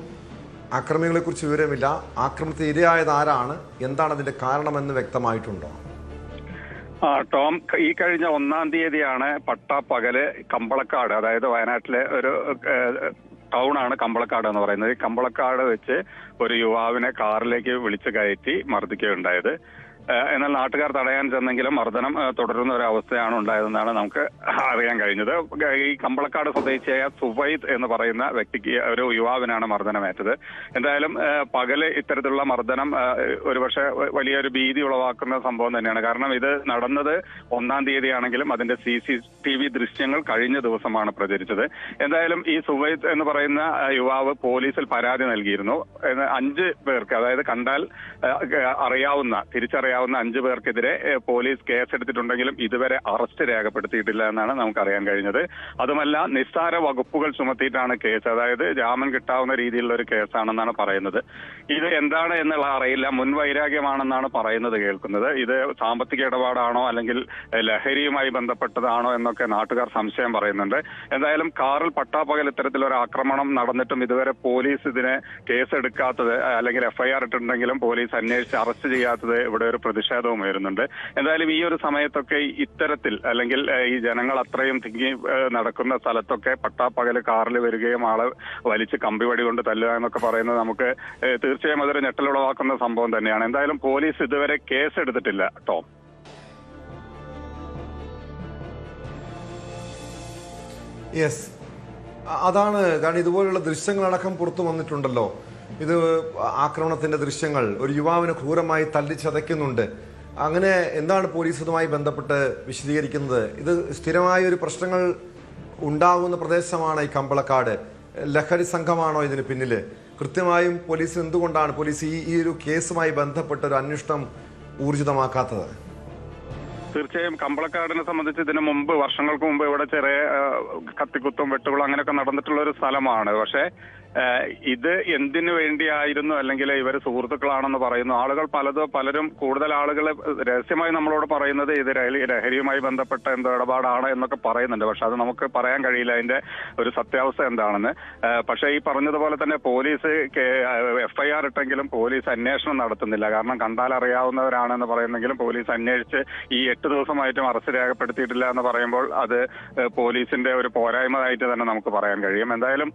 ആക്രമികളെക്കുറിച്ച് വിവരമില്ല. ആക്രമണത്തിന് ഇരയായത് ആരാണ്, എന്താണ് അതിന്റെ കാരണമെന്ന് വ്യക്തമായിട്ടുണ്ടോ? ടോം, ഈ കഴിഞ്ഞ 1-ാം തീയതിയാണ് പട്ടാപ്പകല് കമ്പളക്കാട്, അതായത് വയനാട്ടിലെ ഒരു ടൗൺ ആണ് കമ്പളക്കാട് എന്ന് പറയുന്നത്. ഈ കമ്പളക്കാട് വെച്ച് ഒരു യുവാവിനെ കാറിലേക്ക് വിളിച്ചു കയറ്റി മർദ്ദിക്കുകയുണ്ടായത്. എന്നാൽ നാട്ടുകാർ തടയാൻ ചെന്നെങ്കിലും മർദ്ദനം തുടരുന്ന ഒരു അവസ്ഥയാണ് ഉണ്ടായതെന്നാണ് നമുക്ക് അറിയാൻ കഴിഞ്ഞത്. ഈ കമ്പളക്കാട് സ്വദേശിയായ സുവൈദ് എന്ന് പറയുന്ന വ്യക്തിക്ക്, ഒരു യുവാവിനാണ് മർദ്ദനമേറ്റത്. എന്തായാലും പകല് ഇത്തരത്തിലുള്ള മർദ്ദനം ഒരുപക്ഷെ വലിയൊരു ഭീതി ഉളവാക്കുന്ന സംഭവം തന്നെയാണ്. കാരണം ഇത് നടന്നത് 1-ാം തീയതിയാണെങ്കിലും അതിന്റെ CCTV ദൃശ്യങ്ങൾ കഴിഞ്ഞ ദിവസമാണ് പ്രചരിച്ചത്. എന്തായാലും ഈ സുവൈദ് എന്ന് പറയുന്ന യുവാവ് പോലീസിൽ പരാതി നൽകിയിരുന്നു. 5 പേർക്ക്, അതായത് കണ്ടാൽ തിരിച്ചറിയാവുന്ന 5 പേർക്കെതിരെ പോലീസ് കേസെടുത്തിട്ടുണ്ടെങ്കിലും ഇതുവരെ അറസ്റ്റ് രേഖപ്പെടുത്തിയിട്ടില്ല എന്നാണ് നമുക്കറിയാൻ കഴിഞ്ഞത്. അതുമല്ല, നിസ്സാര വകുപ്പുകൾ ചുമത്തിയിട്ടാണ് കേസ്, അതായത് ജാമ്യം കിട്ടാവുന്ന രീതിയിലുള്ള ഒരു കേസാണെന്നാണ് പറയുന്നത്. ഇത് എന്താണ് എന്നുള്ള അറിയില്ല. മുൻവൈരാഗ്യമാണെന്നാണ് പറയുന്നത്, കേൾക്കുന്നത്. ഇത് സാമ്പത്തിക ഇടപാടാണോ അല്ലെങ്കിൽ ലഹരിയുമായി ബന്ധപ്പെട്ടതാണോ എന്നൊക്കെ നാട്ടുകാർ സംശയം പറയുന്നുണ്ട്. എന്തായാലും കാറിൽ പട്ടാപ്പകൽ ഇത്തരത്തിലൊരു ആക്രമണം നടന്നിട്ടും ഇതുവരെ പോലീസ് ഇതിനെ കേസെടുക്കാത്തത്, അല്ലെങ്കിൽ FIR ഇട്ടിട്ടുണ്ടെങ്കിലും പോലീസ് അന്വേഷിച്ച് അറസ്റ്റ് ചെയ്യാത്തത് ഇവിടെ ഒരു പ്രതിഷേധവും ഉയരുന്നുണ്ട്. എന്തായാലും ഈ ഒരു സമയത്തൊക്കെ ഇത്തരത്തിൽ, അല്ലെങ്കിൽ ഈ ജനങ്ങൾ അത്രയും തിങ്ങി നടക്കുന്ന സ്ഥലത്തൊക്കെ പട്ടാപ്പകല് കാറിൽ വരികയും ആളെ വലിച്ച് കമ്പിവടി കൊണ്ട് തല്ലുക എന്നൊക്കെ പറയുന്നത് നമുക്ക് തീർച്ചയായും അതൊരു ഞെട്ടലുളവാക്കുന്ന സംഭവം തന്നെയാണ്. എന്തായാലും പോലീസ് ഇതുവരെ കേസെടുത്തിട്ടില്ല. ടോം, യെസ്, അതാണ്. കാരണം ഇതുപോലുള്ള ദൃശ്യങ്ങളടക്കം പുറത്തു വന്നിട്ടുണ്ടല്ലോ. ഇത് ആക്രമണത്തിന്റെ ദൃശ്യങ്ങൾ, ഒരു യുവാവിനെ ക്രൂരമായി തല്ലിച്ചതയ്ക്കുന്നുണ്ട്. അങ്ങനെ എന്താണ് പോലീസ് ഇതുമായി ബന്ധപ്പെട്ട് വിശദീകരിക്കുന്നത്? ഇത് സ്ഥിരമായ ഒരു പ്രശ്നങ്ങൾ ഉണ്ടാകുന്ന പ്രദേശമാണ് ഈ കമ്പളക്കാട്. ലഹരി സംഘമാണോ ഇതിന് പിന്നില്? കൃത്യമായും പോലീസ് എന്തുകൊണ്ടാണ് പോലീസ് ഈ ഒരു കേസുമായി ബന്ധപ്പെട്ട ഒരു അന്വേഷണം ഊർജിതമാക്കാത്തത്? തീർച്ചയായും കമ്പളക്കാടിനെ സംബന്ധിച്ച് ഇതിനു മുമ്പ്, വർഷങ്ങൾക്ക് മുമ്പ് ഇവിടെ ചെറിയ കത്തിക്കുത്തും വെട്ടുകളും അങ്ങനെയൊക്കെ നടന്നിട്ടുള്ള ഒരു സ്ഥലമാണ്. പക്ഷേ ഇത് എന്തിനു വേണ്ടിയായിരുന്നു, അല്ലെങ്കിൽ ഇവർ സുഹൃത്തുക്കളാണെന്ന് പറയുന്നു ആളുകൾ. പലരും കൂടുതൽ ആളുകൾ രഹസ്യമായി നമ്മളോട് പറയുന്നത് ഇത് ലഹരിയുമായി ബന്ധപ്പെട്ട എന്തോ ഇടപാടാണ് എന്നൊക്കെ പറയുന്നുണ്ട്. പക്ഷെ അത് നമുക്ക് പറയാൻ കഴിയില്ല അതിന്റെ ഒരു സത്യാവസ്ഥ എന്താണെന്ന്. പക്ഷേ ഈ പറഞ്ഞതുപോലെ തന്നെ പോലീസ് FIR ഇട്ടെങ്കിലും പോലീസ് അന്വേഷണം നടത്തുന്നില്ല. കാരണം കണ്ടാൽ അറിയാവുന്നവരാണെന്ന് പറയുന്നെങ്കിലും പോലീസ് അന്വേഷിച്ച് ഈ 8 ദിവസമായിട്ടും അറസ്റ്റ് രേഖപ്പെടുത്തിയിട്ടില്ല എന്ന് പറയുമ്പോൾ അത് പോലീസിന്റെ ഒരു പോരായ്മ ആയിട്ട് തന്നെ നമുക്ക് പറയാൻ കഴിയും. എന്തായാലും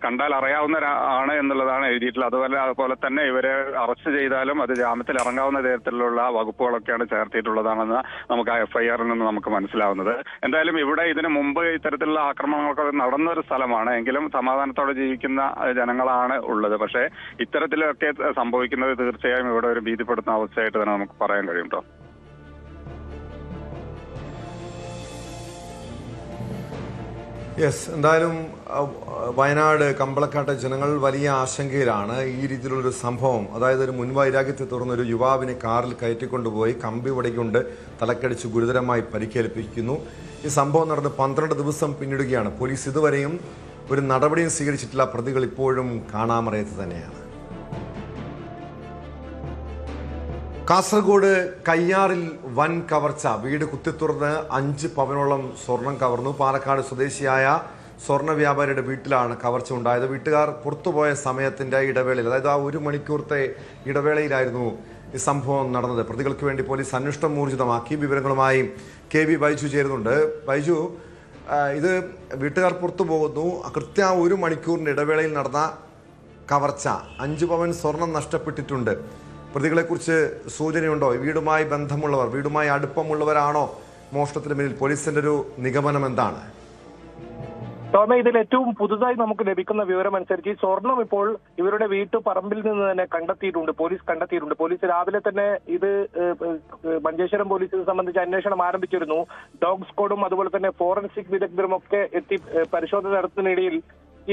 കണ്ടാൽ ആണ് എന്നുള്ളതാണ് എഴുതിയിട്ടുള്ളത്. അതുപോലെ തന്നെ ഇവരെ അറസ്റ്റ് ചെയ്താലും അത് ജാമ്യത്തിൽ ഇറങ്ങാവുന്ന തരത്തിലുള്ള വകുപ്പുകളൊക്കെയാണ് ചേർത്തിട്ടുള്ളതാണെന്ന് നമുക്ക് ആ FIR-ൽ നിന്ന് നമുക്ക് മനസ്സിലാവുന്നത്. എന്തായാലും ഇവിടെ ഇതിനു മുമ്പ് ഇത്തരത്തിലുള്ള ആക്രമണങ്ങളൊക്കെ നടന്ന ഒരു സ്ഥലമാണ്. എങ്കിലും സമാധാനത്തോടെ ജീവിക്കുന്ന ജനങ്ങളാണ് ഉള്ളത്. പക്ഷേ ഇത്തരത്തിലൊക്കെ സംഭവിക്കുന്നത് തീർച്ചയായും ഇവിടെ ഒരു ഭീതിപ്പെടുത്തുന്ന അവസ്ഥയായിട്ട് തന്നെ നമുക്ക് പറയാൻ കഴിയും. കേട്ടോ, യെസ്, എന്തായാലും വയനാട് കമ്പളക്കാട്ടെ ജനങ്ങൾ വലിയ ആശങ്കയിലാണ്. ഈ രീതിയിലുള്ളൊരു സംഭവം, അതായത് ഒരു മുൻവൈരാഗ്യത്തെ തുടർന്ന് ഒരു യുവാവിനെ കാറിൽ കയറ്റിക്കൊണ്ടുപോയി കമ്പി വടികൊണ്ട് തലക്കടിച്ച് ഗുരുതരമായി പരിക്കേൽപ്പിക്കുന്നു. ഈ സംഭവം നടന്ന് 12 ദിവസം പിന്നിടുകയാണ്. പോലീസ് ഇതുവരെയും ഒരു നടപടിയും സ്വീകരിച്ചിട്ടില്ല. പ്രതികൾ ഇപ്പോഴും കാണാമറയത്ത് തന്നെയാണ്. കാസർഗോഡ് കയ്യാറിൽ വൻ കവർച്ച. വീട് കുത്തിത്തുറന്ന് 5 പവനോളം സ്വർണം കവർന്നു. പാലക്കാട് സ്വദേശിയായ സ്വർണ്ണ വ്യാപാരിയുടെ വീട്ടിലാണ് കവർച്ച ഉണ്ടായത്. വീട്ടുകാർ പുറത്തുപോയ സമയത്തിന്റെ ഇടവേളയിൽ, അതായത് ആ 1 മണിക്കൂറത്തെ ഇടവേളയിലായിരുന്നു ഈ സംഭവം നടന്നത്. പ്രതികൾക്ക് വേണ്ടി പോലീസ് അന്വേഷണം ഊർജിതമാക്കി. വിവരങ്ങളുമായി KV ബൈജു ചേരുന്നുണ്ട്. ബൈജു, ഇത് വീട്ടുകാർ പുറത്തു പോകുന്നു, കൃത്യ 1 മണിക്കൂറിന്റെ ഇടവേളയിൽ നടന്ന കവർച്ച. 5 പവൻ സ്വർണം നഷ്ടപ്പെട്ടിട്ടുണ്ട്. പ്രതികളെക്കുറിച്ച് സൂചനയുണ്ടോ? വീടുമായി ബന്ധമുള്ളവർ, വീടുമായി അടുപ്പമുള്ളവരാണോ മോഷണത്തിന് പിന്നിൽ? പോലീസിന്റെ ഒരു നിഗമനം എന്താണ്? ടോമ, ഇതിൽ ഏറ്റവും പുതുതായി നമുക്ക് ലഭിക്കുന്ന വിവരം അനുസരിച്ച് ഈ സ്വർണം ഇപ്പോൾ ഇവരുടെ വീട്ടുപറമ്പിൽ നിന്ന് തന്നെ പോലീസ് കണ്ടെത്തിയിട്ടുണ്ട്. പോലീസ് രാവിലെ തന്നെ ഇത് മഞ്ചേശ്വരം പോലീസിനെ സംബന്ധിച്ച് അന്വേഷണം ആരംഭിച്ചിരുന്നു. ഡോഗ് സ്ക്വാഡും അതുപോലെ തന്നെ ഫോറൻസിക് വിദഗ്ധരും ഒക്കെ എത്തി പരിശോധന നടത്തുന്നതിനിടയിൽ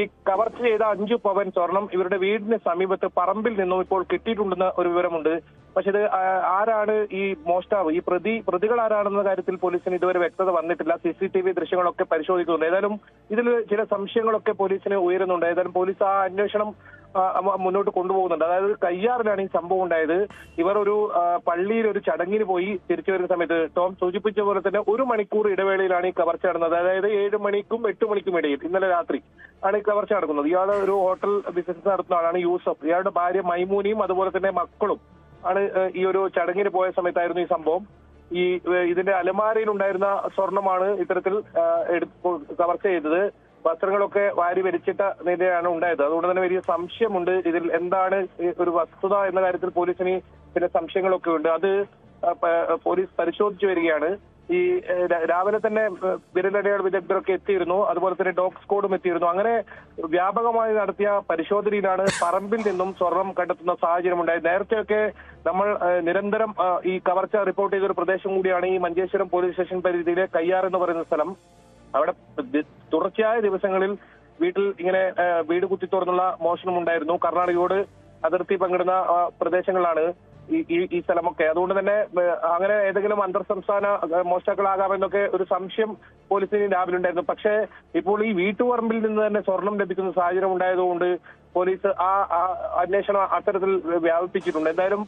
ഈ കവർച്ച ചെയ്ത 5 പവൻ സ്വർണം ഇവരുടെ വീടിന് സമീപത്ത് പറമ്പിൽ നിന്നും ഇപ്പോൾ കിട്ടിയിട്ടുണ്ടെന്ന ഒരു വിവരമുണ്ട്. പക്ഷെ ഇത് ആരാണ് ഈ മോഷ്ടാവ്, ഈ പ്രതികൾ ആരാണെന്ന കാര്യത്തിൽ പോലീസിന് ഇതുവരെ വ്യക്തത വന്നിട്ടില്ല. CCTV ദൃശ്യങ്ങളൊക്കെ പരിശോധിക്കുന്നുണ്ട്. ഏതായാലും ഇതിൽ ചില സംശയങ്ങളൊക്കെ പോലീസിന് ഉയരുന്നുണ്ട്. ഏതായാലും പോലീസ് ആ അന്വേഷണം മുന്നോട്ട് കൊണ്ടുപോകുന്നുണ്ട്. അതായത് കയ്യാറിലാണ് ഈ സംഭവം ഉണ്ടായത്. ഇവർ ഒരു പള്ളിയിൽ ഒരു ചടങ്ങിന് പോയി തിരിച്ചു വരുന്ന സമയത്ത് ടോം സൂചിപ്പിച്ച പോലെ തന്നെ 1 മണിക്കൂർ ഇടവേളയിലാണ് ഈ കവർച്ച നടന്നത്. അതായത് 7 മണിക്കും 8 മണിക്കും ഇടയിൽ ഇന്നലെ രാത്രി ആണ് ഈ കവർച്ച നടക്കുന്നത്. ഇയാൾ ഒരു ഹോട്ടൽ ബിസിനസ് നടത്തുന്ന ആളാണ് യൂസഫ്. ഇയാളുടെ ഭാര്യ മൈമൂനിയും അതുപോലെ തന്നെ മക്കളും ആണ് ഈ ഒരു ചടങ്ങിന് പോയ സമയത്തായിരുന്നു ഈ സംഭവം. ഇതിന്റെ അലമാരയിൽ ഉണ്ടായിരുന്ന സ്വർണമാണ് ഇത്തരത്തിൽ കവർച്ച ചെയ്തത്. വസ്ത്രങ്ങളൊക്കെ വാരി വലിച്ചിട്ട നിലയാണ് ഉണ്ടായത്. അതുകൊണ്ട് തന്നെ വലിയ സംശയമുണ്ട് ഇതിൽ എന്താണ് ഒരു വസ്തുത എന്ന കാര്യത്തിൽ പോലീസിന് ചില സംശയങ്ങളൊക്കെ ഉണ്ട്. അത് പോലീസ് പരിശോധിച്ചു വരികയാണ്. ഈ രാവിലെ തന്നെ വിരലടയാൾ വിദഗ്ധരൊക്കെ എത്തിയിരുന്നു. അതുപോലെ തന്നെ ഡോഗ് സ്ക്വാഡും എത്തിയിരുന്നു. അങ്ങനെ വ്യാപകമായി നടത്തിയ പരിശോധനയിലാണ് പറമ്പിൽ നിന്നും സ്വർണം കണ്ടെത്തുന്ന സാഹചര്യം ഉണ്ടായത്. നേരത്തെയൊക്കെ നമ്മൾ നിരന്തരം ഈ കവർച്ച റിപ്പോർട്ട് ചെയ്ത ഒരു പ്രദേശം കൂടിയാണ് ഈ മഞ്ചേശ്വരം പോലീസ് സ്റ്റേഷൻ പരിധിയിലെ കയ്യാർ എന്ന് പറയുന്ന സ്ഥലം. അവിടെ തുടർച്ചയായ ദിവസങ്ങളിൽ വീട്ടിൽ ഇങ്ങനെ വീട് കുത്തി തുറന്നുള്ള മോഷണം ഉണ്ടായിരുന്നു. കർണാടകയോട് അതിർത്തി പങ്കിടുന്ന പ്രദേശങ്ങളാണ് ഈ സ്ഥലമൊക്കെ. അതുകൊണ്ട് തന്നെ അങ്ങനെ ഏതെങ്കിലും അന്തർ സംസ്ഥാന മോഷ്ടാക്കളാകാമെന്നൊക്കെ ഒരു സംശയം പോലീസിന് രാവിലെ ഉണ്ടായിരുന്നു. പക്ഷേ ഇപ്പോൾ ഈ വീട്ടുപറമ്പിൽ നിന്ന് തന്നെ സ്വർണം ലഭിക്കുന്ന സാഹചര്യം ഉണ്ടായതുകൊണ്ട് പോലീസ് ആ അന്വേഷണം അത്തരത്തിൽ വ്യാപിപ്പിച്ചിട്ടുണ്ട്. എന്തായാലും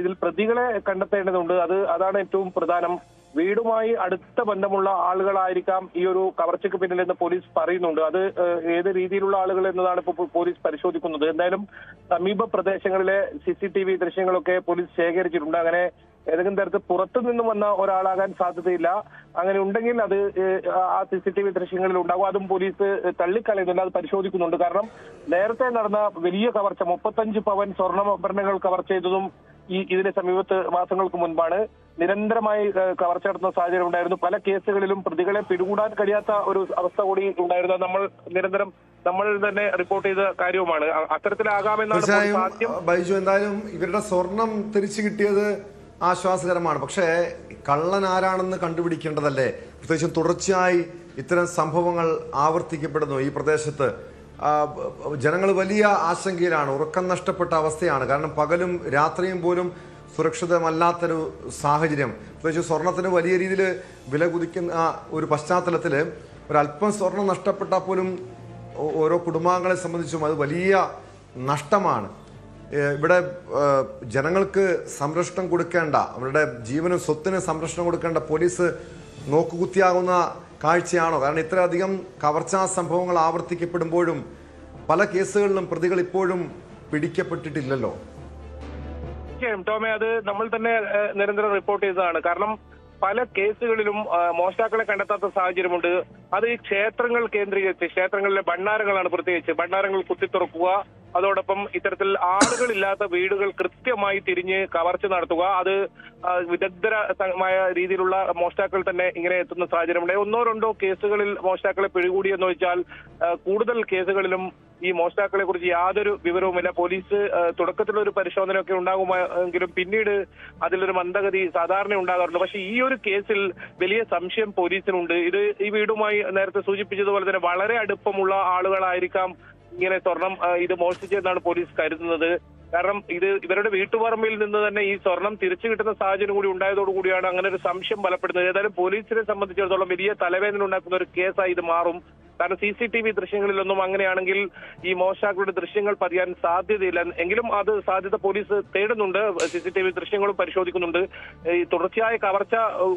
ഇതിൽ പ്രതികളെ കണ്ടെത്തേണ്ടതുണ്ട്. അതാണ് ഏറ്റവും പ്രധാനം. വീടുമായി അടുത്ത ബന്ധമുള്ള ആളുകളായിരിക്കാം ഈ ഒരു കവർച്ചയ്ക്ക് പിന്നിലെന്ന് പോലീസ് പറയുന്നുണ്ട്. അത് ഏത് രീതിയിലുള്ള ആളുകൾ എന്നതാണ് ഇപ്പോൾ പോലീസ് പരിശോധിക്കുന്നത്. എന്തായാലും സമീപ പ്രദേശങ്ങളിലെ CCTV ദൃശ്യങ്ങളൊക്കെ പോലീസ് ശേഖരിച്ചിട്ടുണ്ട്. അങ്ങനെ ഏതെങ്കിലും തരത്തിൽ പുറത്തു നിന്നും വന്ന ഒരാളാകാൻ സാധ്യതയില്ല. അങ്ങനെ ഉണ്ടെങ്കിൽ അത് ആ CCTV ദൃശ്യങ്ങളിൽ ഉണ്ടാകും. അതും പോലീസ് തള്ളിക്കളയുന്നുണ്ട്, അത് പരിശോധിക്കുന്നുണ്ട്. കാരണം നേരത്തെ നടന്ന വലിയ കവർച്ച 35 പവൻ സ്വർണ്ണാഭരണങ്ങൾ കവർച്ച ചെയ്തതും ഇതിന് സമീപത്ത് മാസങ്ങൾക്ക് മുൻപാണ്. നിരന്തരമായി കവർച്ച നടത്തുന്ന സാഹചര്യം ഉണ്ടായിരുന്നു. പല കേസുകളിലും പ്രതികളെ പിടികൂടാൻ കഴിയാത്ത ഒരു അവസ്ഥ കൂടി ഉണ്ടായിരുന്നു. നമ്മൾ തന്നെ റിപ്പോർട്ട് ചെയ്ത കാര്യവുമാണ്. അത്തരത്തിലാകാമെന്നാണ് ബൈജു. എന്തായാലും ഇവരുടെ സ്വർണം തിരിച്ചു കിട്ടിയത് ആശ്വാസകരമാണ്. പക്ഷേ കള്ളൻ ആരാണെന്ന് കണ്ടുപിടിക്കേണ്ടതല്ലേ? പ്രത്യേകിച്ചും തുടർച്ചയായി ഇത്തരം സംഭവങ്ങൾ ആവർത്തിക്കപ്പെടുന്നു ഈ പ്രദേശത്ത്. ജനങ്ങൾ വലിയ ആശങ്കയിലാണ്. ഉറക്കം നഷ്ടപ്പെട്ട അവസ്ഥയാണ്. കാരണം പകലും രാത്രിയും പോലും സുരക്ഷിതമല്ലാത്തൊരു സാഹചര്യം. പ്രത്യേകിച്ച് സ്വർണത്തിന് വലിയ രീതിയിൽ വില കുതിക്കുന്ന ഒരു പശ്ചാത്തലത്തിൽ ഒരല്പം സ്വർണം നഷ്ടപ്പെട്ടാൽ പോലും ഓരോ കുടുംബാംഗങ്ങളെ സംബന്ധിച്ചും അത് വലിയ നഷ്ടമാണ്. ഇവിടെ ജനങ്ങൾക്ക് സംരക്ഷണം കൊടുക്കേണ്ട, അവരുടെ ജീവനും സ്വത്തിനും സംരക്ഷണം കൊടുക്കേണ്ട പോലീസ് നോക്കുകുത്തിയാകുന്ന കാഴ്ചയാണോ? കാരണം ഇത്രയധികം കവർച്ചാ സംഭവങ്ങൾ ആവർത്തിക്കപ്പെടുമ്പോഴും പല കേസുകളിലും പ്രതികൾ ഇപ്പോഴും പിടിക്കപ്പെട്ടിട്ടില്ലല്ലോ. ടോമെ, അത് നമ്മൾ തന്നെ നിരന്തരം റിപ്പോർട്ട് ചെയ്തതാണ്. കാരണം പല കേസുകളിലും മോഷ്ടാക്കളെ കണ്ടെത്താത്ത സാഹചര്യമുണ്ട്. അത് ഈ ക്ഷേത്രങ്ങൾ കേന്ദ്രീകരിച്ച്, ക്ഷേത്രങ്ങളിലെ ഭണ്ഡാരങ്ങളാണ് പ്രത്യേകിച്ച്. ഭണ്ഡാരങ്ങൾ കുത്തിത്തുറക്കുക, അതോടൊപ്പം ഇത്തരത്തിൽ വീടുകൾ കൃത്യമായി തിരിഞ്ഞ് കവർച്ച നടത്തുക. അത് വിദഗ്ധമായ രീതിയിലുള്ള മോഷ്ടാക്കൾ തന്നെ ഇങ്ങനെ എത്തുന്ന സാഹചര്യമുണ്ട്. 1-2 കേസുകളിൽ മോഷ്ടാക്കളെ പിടികൂടിയെന്ന് വെച്ചാൽ കൂടുതൽ കേസുകളിലും ഈ മോഷ്ടാക്കളെ കുറിച്ച് യാതൊരു വിവരവുമില്ല. പോലീസ് തുടക്കത്തിലൊരു പരിശോധനയൊക്കെ ഉണ്ടാകുമെങ്കിലും പിന്നീട് അതിലൊരു മന്ദഗതി സാധാരണ ഉണ്ടാകാറുണ്ട്. പക്ഷേ ഈ ഒരു കേസിൽ വലിയ സംശയം പോലീസിനുണ്ട്. ഈ വീടുമായി നേരത്തെ സൂചിപ്പിച്ചതുപോലെ തന്നെ വളരെ അടുപ്പമുള്ള ആളുകളായിരിക്കാം ഇങ്ങനെ സ്വർണം ഇത് മോഷ്ടിച്ചതെന്നാണ് പോലീസ് കരുതുന്നത്. കാരണം ഇവരുടെ വീട്ടുപറമ്പിൽ നിന്ന് തന്നെ ഈ സ്വർണം തിരിച്ചു കിട്ടുന്ന സാഹചര്യം കൂടി ഉണ്ടായതോടുകൂടിയാണ് അങ്ങനെ ഒരു സംശയം ബലപ്പെടുന്നത്. ഏതായാലും പോലീസിനെ സംബന്ധിച്ചിടത്തോളം വലിയ തലവേദന ഉണ്ടാക്കുന്ന ഒരു കേസായി ഇത് മാറും. കാരണം CCTV ദൃശ്യങ്ങളിലൊന്നും അങ്ങനെയാണെങ്കിൽ ഈ മോഷ്ടാക്കളുടെ ദൃശ്യങ്ങൾ പതിയാൻ സാധ്യതയില്ല. എങ്കിലും അത് സാധ്യത പോലീസ് തേടുന്നുണ്ട്. CCTV ദൃശ്യങ്ങളും പരിശോധിക്കുന്നുണ്ട്. ഈ തുടർച്ചയായ കവർച്ച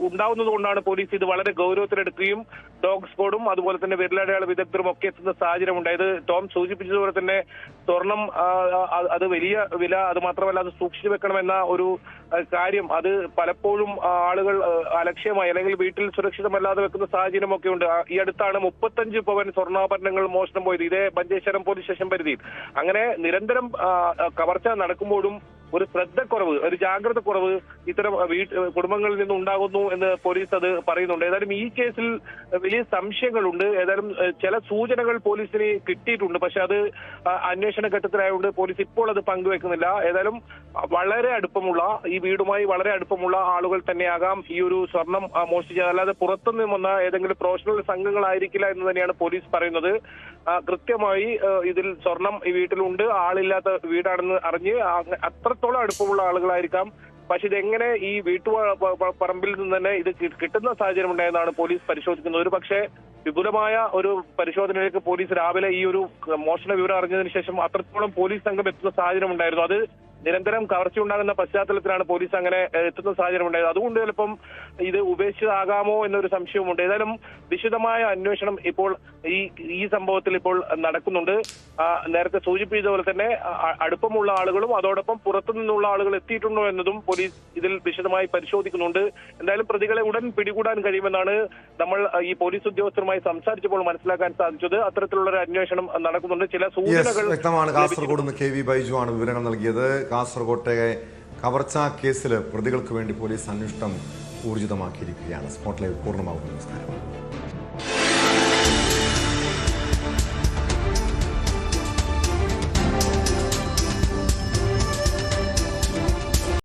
ഉണ്ടാവുന്നത് കൊണ്ടാണ് പോലീസ് ഇത് വളരെ ഗൗരവത്തിലെടുക്കുകയും ഡോഗ് സ്ക്വാഡും അതുപോലെ തന്നെ വിരലടയാള വിദഗ്ധരും ഒക്കെ എത്തുന്ന സാഹചര്യം ഉണ്ടായത്. ടോം സൂചിപ്പിച്ചതുപോലെ തന്നെ സ്വർണം അത് വലിയ വില, അത് മാത്രമല്ല അത് സൂക്ഷിച്ചു വെക്കണമെന്ന ഒരു കാര്യം അത് പലപ്പോഴും ആളുകൾ അലക്ഷ്യമായി അല്ലെങ്കിൽ വീട്ടിൽ സുരക്ഷിതമല്ലാതെ വെക്കുന്ന സാഹചര്യമൊക്കെ ഉണ്ട്. ഈ അടുത്താണ് 35 പവൻ സ്വർണ്ണാഭരണങ്ങൾ മോഷണം പോയത് ഇതേ മഞ്ചേശ്വരം പോലീസ് സ്റ്റേഷൻ പരിധിയിൽ. അങ്ങനെ നിരന്തരം കവർച്ച നടക്കുമ്പോഴും ഒരു ശ്രദ്ധക്കുറവ്, ഒരു ജാഗ്രത കുറവ് ഇത്തരം കുടുംബങ്ങളിൽ നിന്ന് ഉണ്ടാകുന്നു എന്ന് പോലീസ് അത് പറയുന്നുണ്ട്. ഏതായാലും ഈ കേസിൽ വലിയ സംശയങ്ങളുണ്ട്. ഏതായാലും ചില സൂചനകൾ പോലീസിന് കിട്ടിയിട്ടുണ്ട്. പക്ഷെ അത് അന്വേഷണ ഘട്ടത്തിലായതുകൊണ്ട് പോലീസ് ഇപ്പോൾ അത് പങ്കുവെക്കുന്നില്ല. ഏതായാലും വളരെ അടുപ്പമുള്ള, ഈ വീടുമായി വളരെ അടുപ്പമുള്ള ആളുകൾ തന്നെയാകാം ഈ ഒരു സ്വർണം മോഷ്ടിച്ചത്. അല്ലാതെ പുറത്തുനിന്ന് വന്ന ഏതെങ്കിലും പ്രൊഫഷണൽ സംഘങ്ങളായിരിക്കില്ല എന്ന് തന്നെയാണ് പോലീസ് പറയുന്നത്. കൃത്യമായി ഇതിൽ സ്വർണം ഈ വീട്ടിലുണ്ട്, ആളില്ലാത്ത വീടാണെന്ന് അറിഞ്ഞ് അത്രത്തോളം അടുപ്പമുള്ള ആളുകളായിരിക്കാം. പക്ഷെ ഇതെങ്ങനെ ഈ പറമ്പിൽ നിന്ന് തന്നെ ഇത് കിട്ടുന്ന സാഹചര്യം ഉണ്ടായെന്നാണ് പോലീസ് പരിശോധിക്കുന്നത്. ഒരു പക്ഷേ വിപുലമായ ഒരു പരിശോധനയിലേക്ക് പോലീസ് രാവിലെ ഈ ഒരു മോഷണ വിവരം അറിഞ്ഞതിന് ശേഷം അത്രത്തോളം പോലീസ് സംഘം എത്തുന്ന സാഹചര്യം ഉണ്ടായിരുന്നു. അത് നിരന്തരം കവർച്ചയുണ്ടാകുന്ന പശ്ചാത്തലത്തിലാണ് പോലീസ് അങ്ങനെ എത്തുന്ന സാഹചര്യം ഉണ്ടായത്. അതുകൊണ്ട് ചിലപ്പം ഇത് ഉപേക്ഷിച്ചതാകാമോ എന്നൊരു സംശയവുമുണ്ട്. ഏതായാലും വിശദമായ അന്വേഷണം ഇപ്പോൾ ഈ സംഭവത്തിൽ ഇപ്പോൾ നടക്കുന്നുണ്ട്. നേരത്തെ സൂചിപ്പിച്ച പോലെ തന്നെ അടുപ്പമുള്ള ആളുകളും അതോടൊപ്പം പുറത്തുനിന്നുള്ള ആളുകൾ എത്തിയിട്ടുണ്ടോ എന്നതും പോലീസ് ഇതിൽ വിശദമായി പരിശോധിക്കുന്നുണ്ട്. എന്തായാലും പ്രതികളെ ഉടൻ പിടികൂടാൻ കഴിയുമെന്നാണ് നമ്മൾ ഈ പോലീസ് ഉദ്യോഗസ്ഥരുമായി സംസാരിച്ചപ്പോൾ മനസ്സിലാക്കാൻ സാധിച്ചത്. അത്തരത്തിലുള്ള ഒരു അന്വേഷണം നടക്കുന്നുണ്ട്. ചില സൂചനകൾ വ്യക്തമാണ്. കാസർഗോഡ് നിന്ന് KV ബൈജു ആണ് വിവരങ്ങൾ നൽകിയത്. കാസർകോട്ടെ കവർച്ചാ കേസിൽ പ്രതികൾക്ക് വേണ്ടി പോലീസ് അന്വേഷണം ഊർജിതമാക്കിയിരിക്കുകയാണ്. സ്പോട്ട്ലൈറ്റ് പൂർണ്ണമാകുന്നു. നമസ്കാരം.